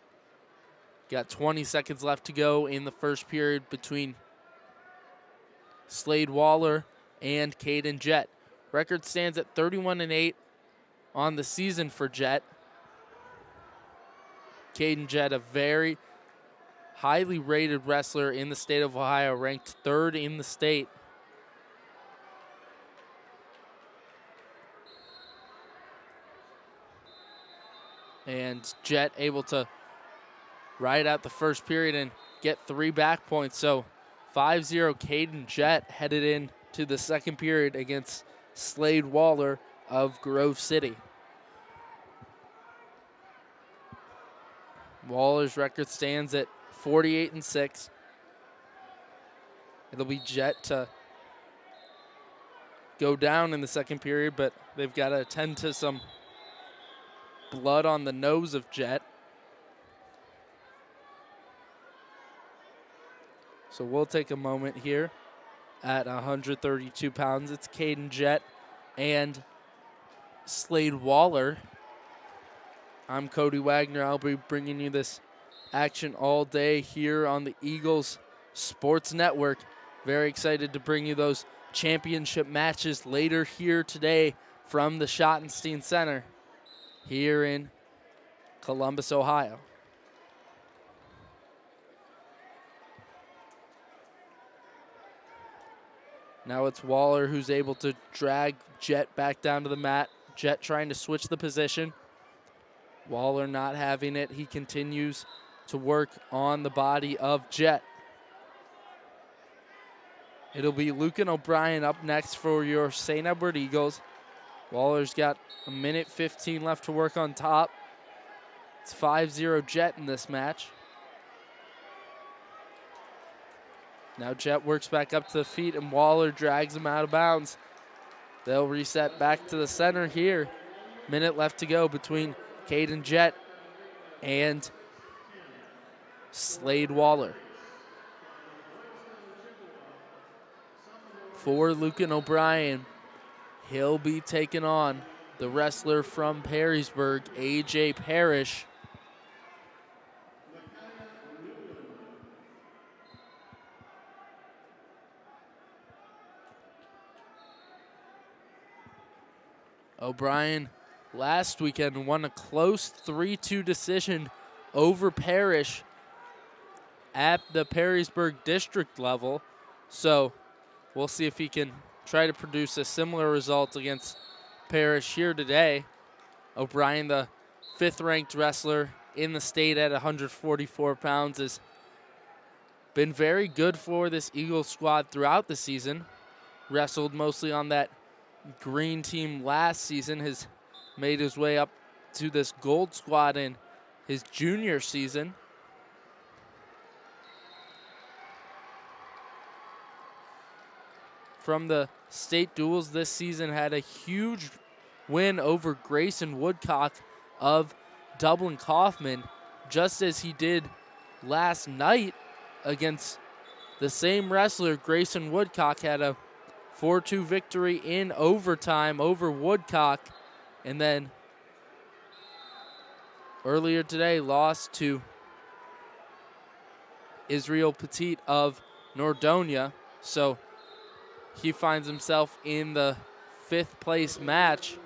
Got 20 seconds left to go in the first period between Slade Waller and Caden Jett. Record stands at 31-8 on the season for Jett. Caden Jett, a very highly rated wrestler in the state of Ohio, ranked 3rd in the state. And Jett able to ride out the first period and get 3 back points. So 5-0 Caden Jett headed in to the second period against Slade Waller of Grove City. Waller's record stands at 48-6. It'll be Jett to go down in the second period, but they've got to attend to some blood on the nose of Jett. So we'll take a moment here at 132 pounds. It's Caden Jett and Slade Waller. I'm Cody Wagner. I'll be bringing you this action all day here on the Eagles Sports Network. Very excited to bring you those championship matches later here today from the Schottenstein Center here in Columbus, Ohio. Now it's Waller who's able to drag Jett back down to the mat. Jett trying to switch the position. Waller not having it. He continues to work on the body of Jett. It'll be Lucan O'Brien up next for your St. Edward Eagles. Waller's got 1:15 left to work on top. It's 5-0 Jett in this match. Now Jett works back up to the feet and Waller drags him out of bounds. They'll reset back to the center here. Minute left to go between Caden Jett and Slade Waller. For Lucan O'Brien, he'll be taking on the wrestler from Perrysburg, AJ Parrish. O'Brien last weekend won a close 3-2 decision over Parrish at the Perrysburg district level. So we'll see if he can try to produce a similar result against Parrish here today. O'Brien, the 5th-ranked wrestler in the state at 144 pounds, has been very good for this Eagles squad throughout the season. Wrestled mostly on that green team last season, has made his way up to this gold squad in his junior season. From the state duels this season, had a huge win over Grayson Woodcock of Dublin Kaufman, just as he did last night against the same wrestler. Grayson Woodcock had a 4-2 victory in overtime over Woodcock, and then earlier today lost to Israel Petit of Nordonia. So he finds himself in the 5th place match.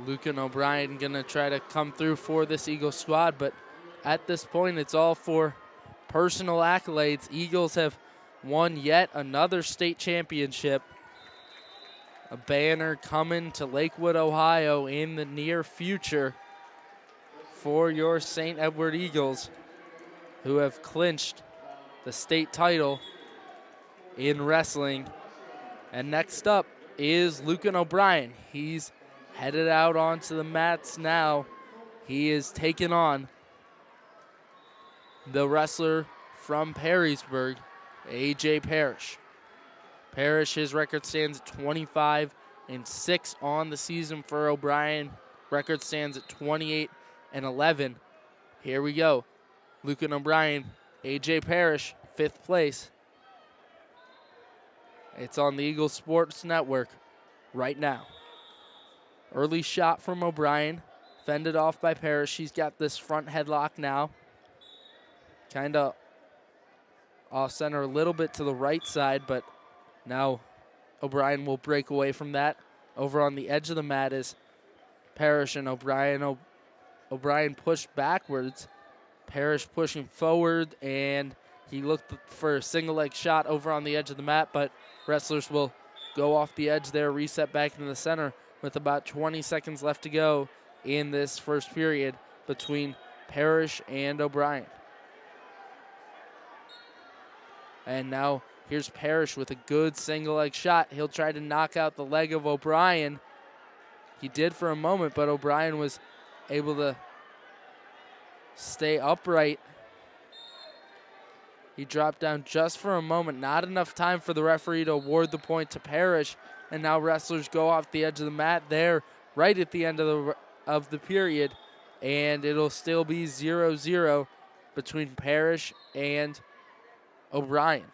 Lucan O'Brien gonna try to come through for this Eagles squad, but at this point it's all for personal accolades. Eagles have won yet another state championship. A banner coming to Lakewood, Ohio in the near future for your St. Edward Eagles, who have clinched the state title in wrestling. And next up is Lucan O'Brien. He's headed out onto the mats now. He is taking on the wrestler from Perrysburg, AJ Parrish. Parrish, his record stands at 25-6 on the season for O'Brien. Record stands at 28-11. Here we go. Lucan O'Brien, AJ Parrish, 5th place. It's on the Eagles Sports Network right now. Early shot from O'Brien, fended off by Parrish. He's got this front headlock now. Kind of off center a little bit to the right side, but now O'Brien will break away from that. Over on the edge of the mat is Parrish and O'Brien. O'Brien pushed backwards. Parrish pushing forward, and he looked for a single leg shot over on the edge of the mat, but wrestlers will go off the edge there, reset back into the center with about 20 seconds left to go in this first period between Parrish and O'Brien. And now here's Parrish with a good single leg shot. He'll try to knock out the leg of O'Brien. He did for a moment, but O'Brien was able to stay upright. He dropped down just for a moment. Not enough time for the referee to award the point to Parrish. and now wrestlers go off the edge of the mat there right at the end of the period, and it'll still be 0-0 between Parrish and O'Brien.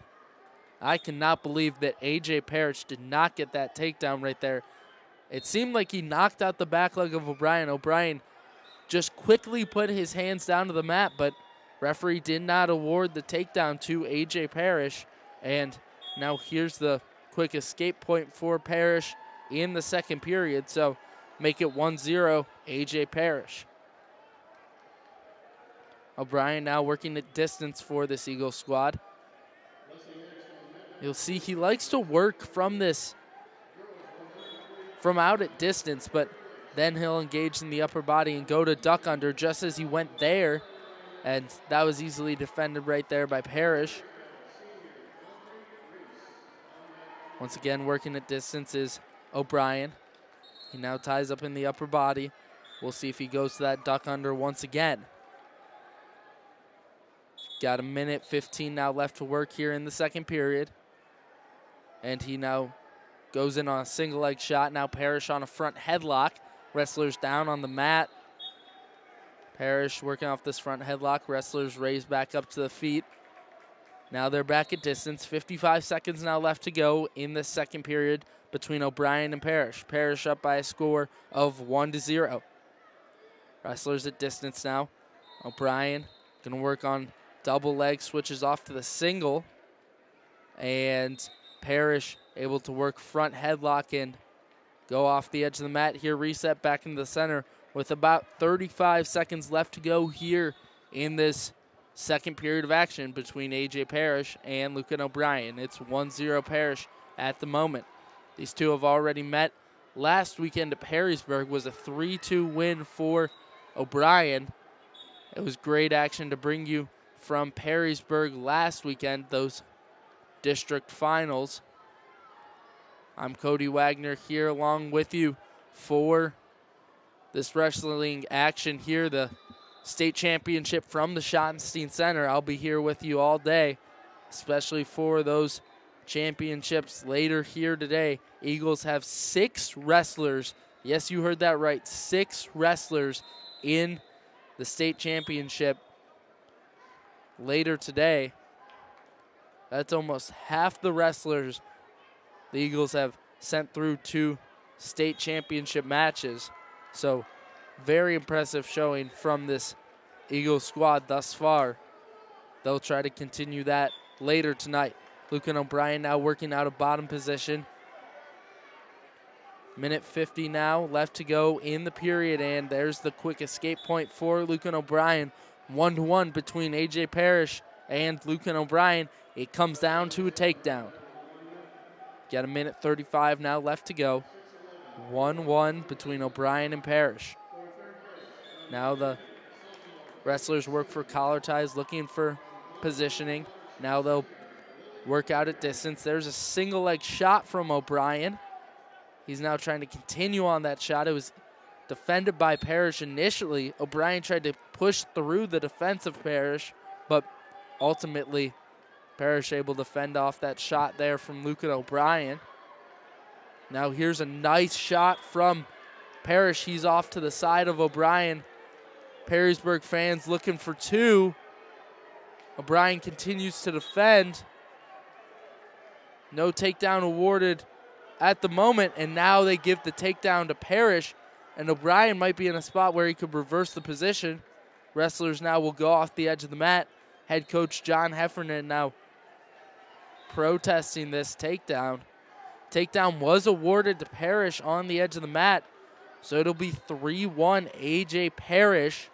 I cannot believe that A.J. Parrish did not get that takedown right there. It seemed like he knocked out the back leg of O'Brien. O'Brien just quickly put his hands down to the mat, but referee did not award the takedown to A.J. Parrish. And now here's the quick escape point for Parrish in the second period. So make it 1-0, A.J. Parrish. O'Brien now working at distance for this Eagle squad. You'll see he likes to work from out at distance, but then he'll engage in the upper body and go to duck under just as he went there. And that was easily defended right there by Parrish. Once again, working at distance is O'Brien. He now ties up in the upper body. We'll see if he goes to that duck under once again. Got a minute 15 now left to work here in the second period. And he now goes in on a single leg shot. Now Parrish on a front headlock. Wrestlers down on the mat. Parrish working off this front headlock. Wrestlers raise back up to the feet. Now they're back at distance. 55 seconds now left to go in the second period between O'Brien and Parrish. Parrish up by a score of 1-0. Wrestlers at distance now. O'Brien going to work on double leg, switches off to the single. And Parrish able to work front headlock and go off the edge of the mat here. Reset back into the center with about 35 seconds left to go here in this second period of action between A.J. Parrish and Lucan O'Brien. It's 1-0 Parrish at the moment. These two have already met last weekend at Perrysburg. Was a 3-2 win for O'Brien. It was great action to bring you from Perrysburg last weekend, those district finals. I'm Cody Wagner here along with you for this wrestling action here, the state championship from the Schottenstein Center. I'll be here with you all day, especially for those championships later here today. Eagles have 6 wrestlers. Yes, you heard that right. 6 wrestlers in the state championship later today. That's almost half the wrestlers the Eagles have sent through 2 state championship matches. So very impressive showing from this Eagles squad thus far. They'll try to continue that later tonight. Lucan O'Brien now working out of bottom position. Minute 50 now left to go in the period, and there's the quick escape point for Lucan O'Brien. 1-1 between A.J. Parrish and Lucan O'Brien. It comes down to a takedown. Got a minute 35 now left to go. 1-1 between O'Brien and Parrish. Now the wrestlers work for collar ties, looking for positioning. Now they'll work out at distance. There's a single leg shot from O'Brien. He's now trying to continue on that shot. It was defended by Parrish initially. O'Brien tried to push through the defense of Parrish, but ultimately Parrish able to fend off that shot there from Lucan O'Brien. Now here's a nice shot from Parrish. He's off to the side of O'Brien. Perrysburg fans looking for 2. O'Brien continues to defend. No takedown awarded at the moment, and now they give the takedown to Parrish, and O'Brien might be in a spot where he could reverse the position. Wrestlers now will go off the edge of the mat. Head coach John Heffernan now protesting this takedown. Takedown was awarded to Parrish on the edge of the mat, so it'll be 3-1 A.J. Parrish.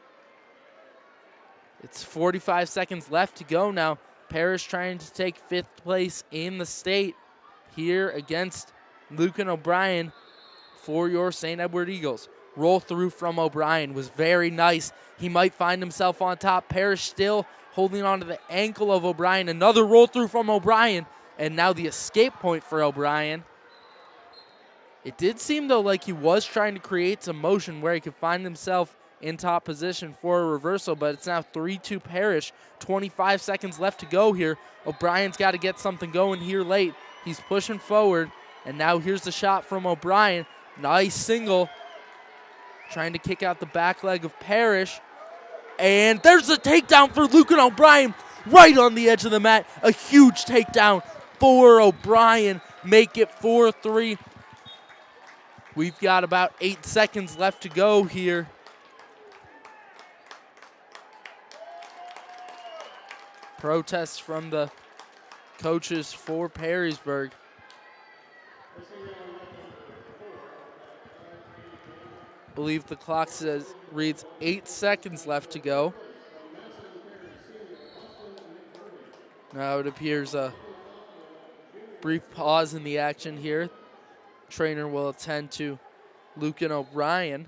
It's 45 seconds left to go now. Parrish trying to take 5th place in the state here against Lucan O'Brien for your St. Edward Eagles. Roll through from O'Brien was very nice. He might find himself on top. Parrish still holding on to the ankle of O'Brien. Another roll through from O'Brien, and now the escape point for O'Brien. It did seem, though, like he was trying to create some motion where he could find himself in top position for a reversal, but it's now 3-2 Parrish. 25 seconds left to go here. O'Brien's got to get something going here late. He's pushing forward. And now here's the shot from O'Brien. Nice single. Trying to kick out the back leg of Parrish. And there's the takedown for Lucan O'Brien right on the edge of the mat. A huge takedown for O'Brien. Make it 4-3. We've got about 8 seconds left to go here. Protests from the coaches for Perrysburg. Believe the clock reads 8 seconds left to go. Now it appears a brief pause in the action here. Trainer will attend to Lucan O'Brien.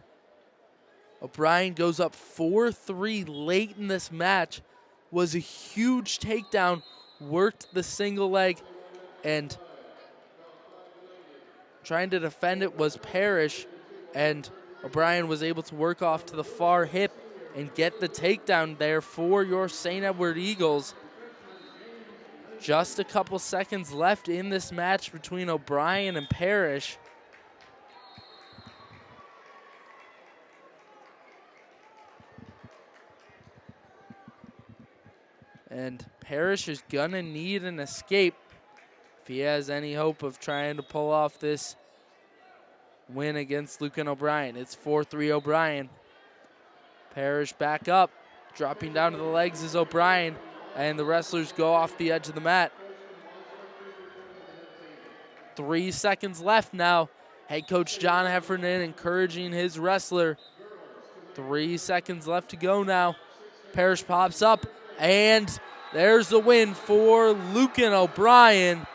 O'Brien goes up 4-3 late in this match. Was a huge takedown, worked the single leg, and trying to defend it was Parrish, and O'Brien was able to work off to the far hip and get the takedown there for your St. Edward Eagles. Just a couple seconds left in this match between O'Brien and Parrish. And Parrish is gonna need an escape if he has any hope of trying to pull off this win against Lucan O'Brien. It's 4-3 O'Brien. Parrish back up, dropping down to the legs is O'Brien, and the wrestlers go off the edge of the mat. 3 seconds left now. Head coach John Heffernan encouraging his wrestler. 3 seconds left to go now. Parrish pops up, and there's the win for Lucan O'Brien.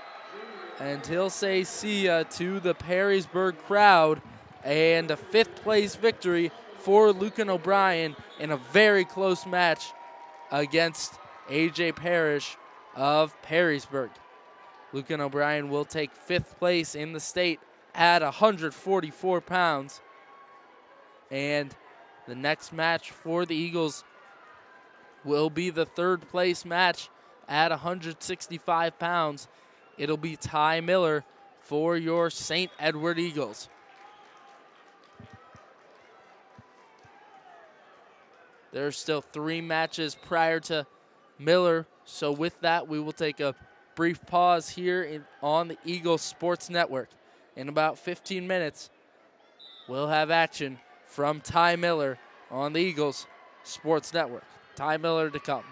And he'll say see ya to the Perrysburg crowd. And a 5th place victory for Lucan O'Brien in a very close match against AJ Parrish of Perrysburg. Lucan O'Brien will take 5th place in the state at 144 pounds. And the next match for the Eagles will be the 3rd place match at 165 pounds. It'll be Ty Miller for your St. Edward Eagles. There's still 3 matches prior to Miller, so with that, we will take a brief pause here on the Eagles Sports Network. In about 15 minutes, we'll have action from Ty Miller on the Eagles Sports Network. Ty Miller to come.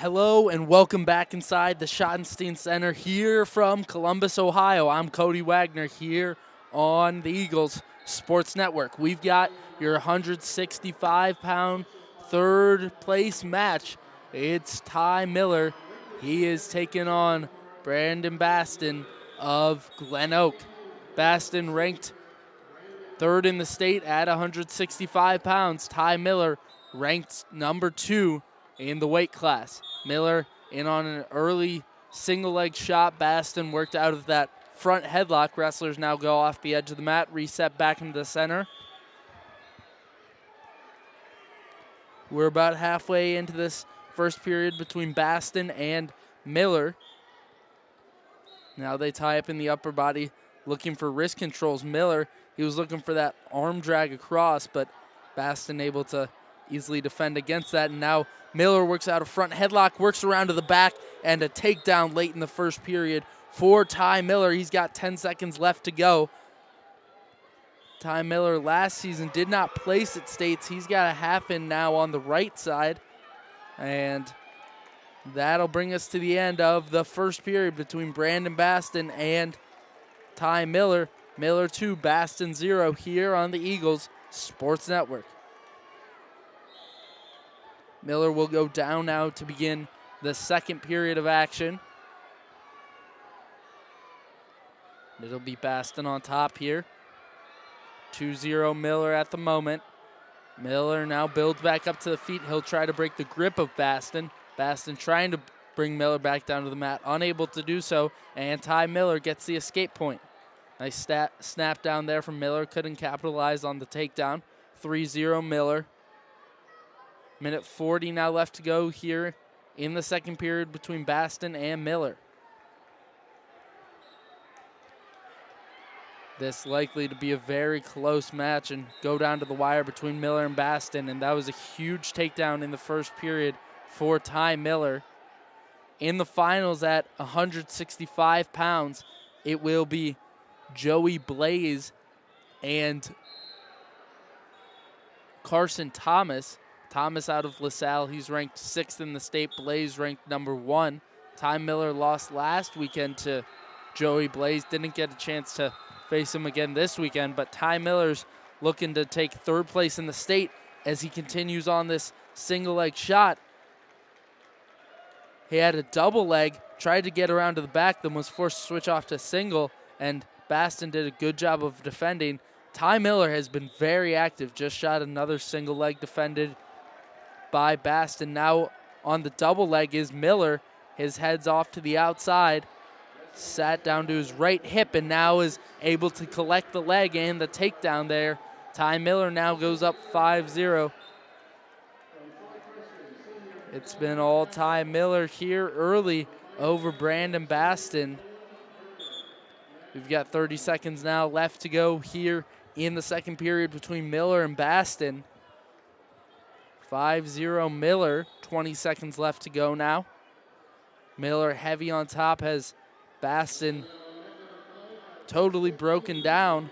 Hello and welcome back inside the Schottenstein Center here from Columbus, Ohio. I'm Cody Wagner here on the Eagles Sports Network. We've got your 165-pound third place match. It's Ty Miller. He is taking on Brandon Baston of Glen Oak. Baston ranked third in the state at 165 pounds. Ty Miller ranked number 2 in the weight class. Miller in on an early single leg shot. Baston worked out of that front headlock. Wrestlers now go off the edge of the mat, reset back into the center. We're about halfway into this first period between Baston and Miller. Now they tie up in the upper body, looking for wrist controls. Miller, he was looking for that arm drag across, but Baston able to easily defend against that. And now Miller works out a front headlock, works around to the back, and a takedown late in the first period for Ty Miller. He's got 10 seconds left to go. Ty Miller last season did not place at states. He's got a half in now on the right side. And that'll bring us to the end of the first period between Brandon Baston and Ty Miller. Miller 2, Baston 0 here on the Eagles Sports Network. Miller will go down now to begin the second period of action. It'll be Baston on top here. 2-0 Miller at the moment. Miller now builds back up to the feet. He'll try to break the grip of Baston. Baston trying to bring Miller back down to the mat, unable to do so, and Ty Miller gets the escape point. Nice snap down there from Miller, couldn't capitalize on the takedown. 3-0 Miller. Minute 40 now left to go here in the second period between Baston and Miller. This likely to be a very close match and go down to the wire between Miller and Baston, and that was a huge takedown in the first period for Ty Miller. In the finals at 165 pounds, it will be Joey Blaze and Carson Thomas. Thomas out of LaSalle, he's ranked 6th in the state. Blaze ranked number 1. Ty Miller lost last weekend to Joey Blaze. Didn't get a chance to face him again this weekend, but Ty Miller's looking to take third place in the state as he continues on this single leg shot. He had a double leg, tried to get around to the back, then was forced to switch off to single, and Baston did a good job of defending. Ty Miller has been very active, just shot another single leg defended by Baston. Now on the double leg is Miller. His head's off to the outside, sat down to his right hip, and now is able to collect the leg and the takedown there. Ty Miller now goes up 5-0. It's been all Ty Miller here early over Brandon Baston. We've got 30 seconds now left to go here in the second period between Miller and Baston. 5-0 Miller, 20 seconds left to go now. Miller heavy on top, has Baston totally broken down.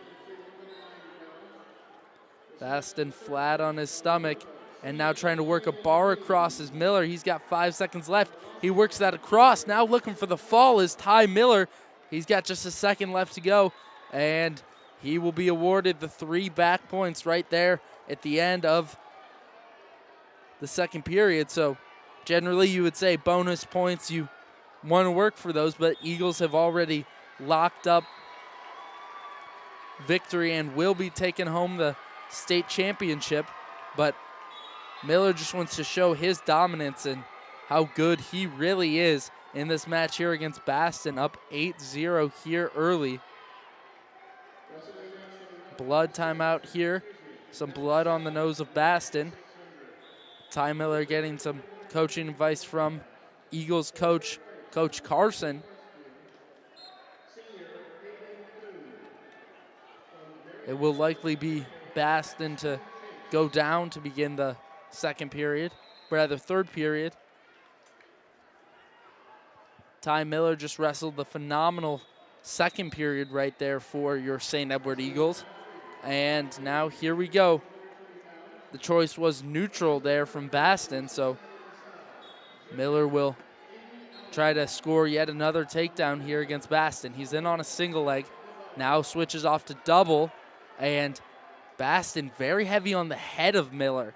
Baston flat on his stomach and now trying to work a bar across his Miller. He's got 5 seconds left. He works that across. Now looking for the fall is Ty Miller. He's got just a second left to go, and he will be awarded the 3 back points right there at the end of the second period. So generally you would say bonus points, you want to work for those, but Eagles have already locked up victory and will be taking home the state championship. But Miller just wants to show his dominance and how good he really is in this match here against Baston, up 8-0 here early. Blood timeout here. Some blood on the nose of Baston. Ty Miller getting some coaching advice from Eagles coach, Coach Carson. It will likely be Baston to go down to begin the third period. Ty Miller just wrestled the phenomenal second period right there for your St. Edward Eagles. And now here we go. The choice was neutral there from Baston, so Miller will try to score yet another takedown here against Baston. He's in on a single leg. Now switches off to double, and Baston very heavy on the head of Miller.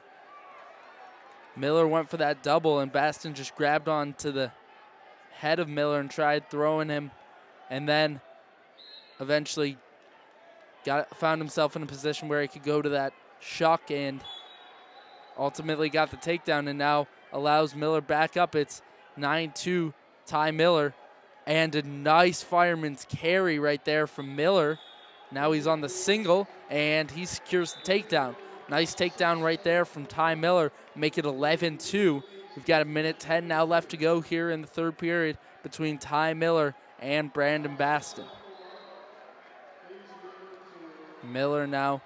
Miller went for that double, and Baston just grabbed onto the head of Miller and tried throwing him, and then eventually found himself in a position where he could go to that shuck and ultimately got the takedown, and now allows Miller back up. It's 9-2 Ty Miller, and a nice fireman's carry right there from Miller. Now he's on the single, and he secures the takedown. Nice takedown right there from Ty Miller, make it 11-2. We've got 1:10 now left to go here in the third period between Ty Miller and Brandon Baston. Miller now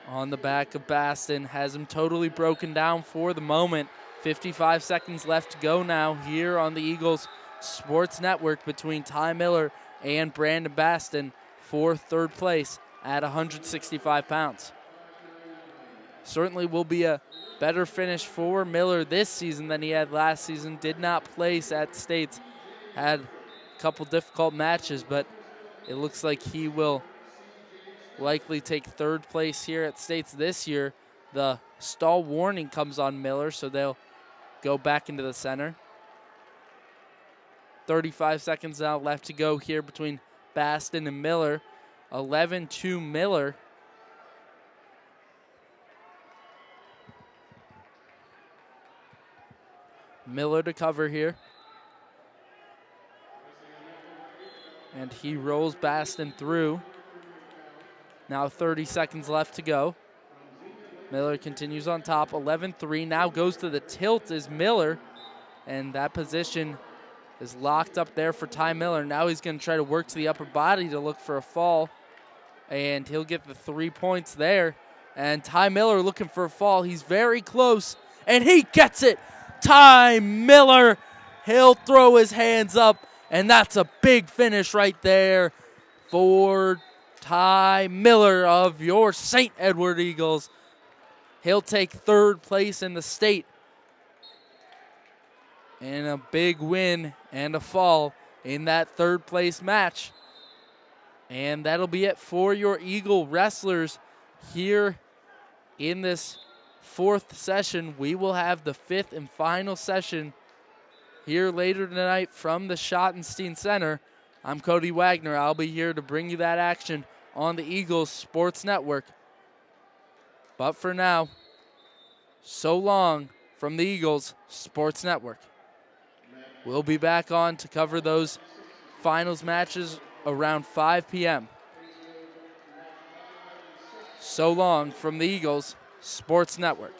on the back of Baston, has him totally broken down for the moment. 55 seconds left to go now here on the Eagles Sports Network between Ty Miller and Brandon Baston for third place at 165 pounds. Certainly will be a better finish for Miller this season than he had last season. Did not place at States, had a couple difficult matches, but it looks like he will likely take third place here at States this year. The stall warning comes on Miller, so they'll go back into the center. 35 seconds now left to go here between Baston and Miller. 11-2 Miller. Miller to cover here. And he rolls Baston through. Now 30 seconds left to go. Miller continues on top, 11-3. Now goes to the tilt is Miller, and that position is locked up there for Ty Miller. Now he's going to try to work to the upper body to look for a fall, and he'll get the 3 points there. And Ty Miller looking for a fall. He's very close, and he gets it. Ty Miller, he'll throw his hands up, and that's a big finish right there for Ty Miller of your St. Edward Eagles. He'll take third place in the state. And a big win and a fall in that third place match. And that'll be it for your Eagle wrestlers here in this fourth session. We will have the fifth and final session here later tonight from the Schottenstein Center. I'm Cody Wagner. I'll be here to bring you that action on the Eagles Sports Network. But for now, so long from the Eagles Sports Network. We'll be back on to cover those finals matches around 5 p.m. So long from the Eagles Sports Network.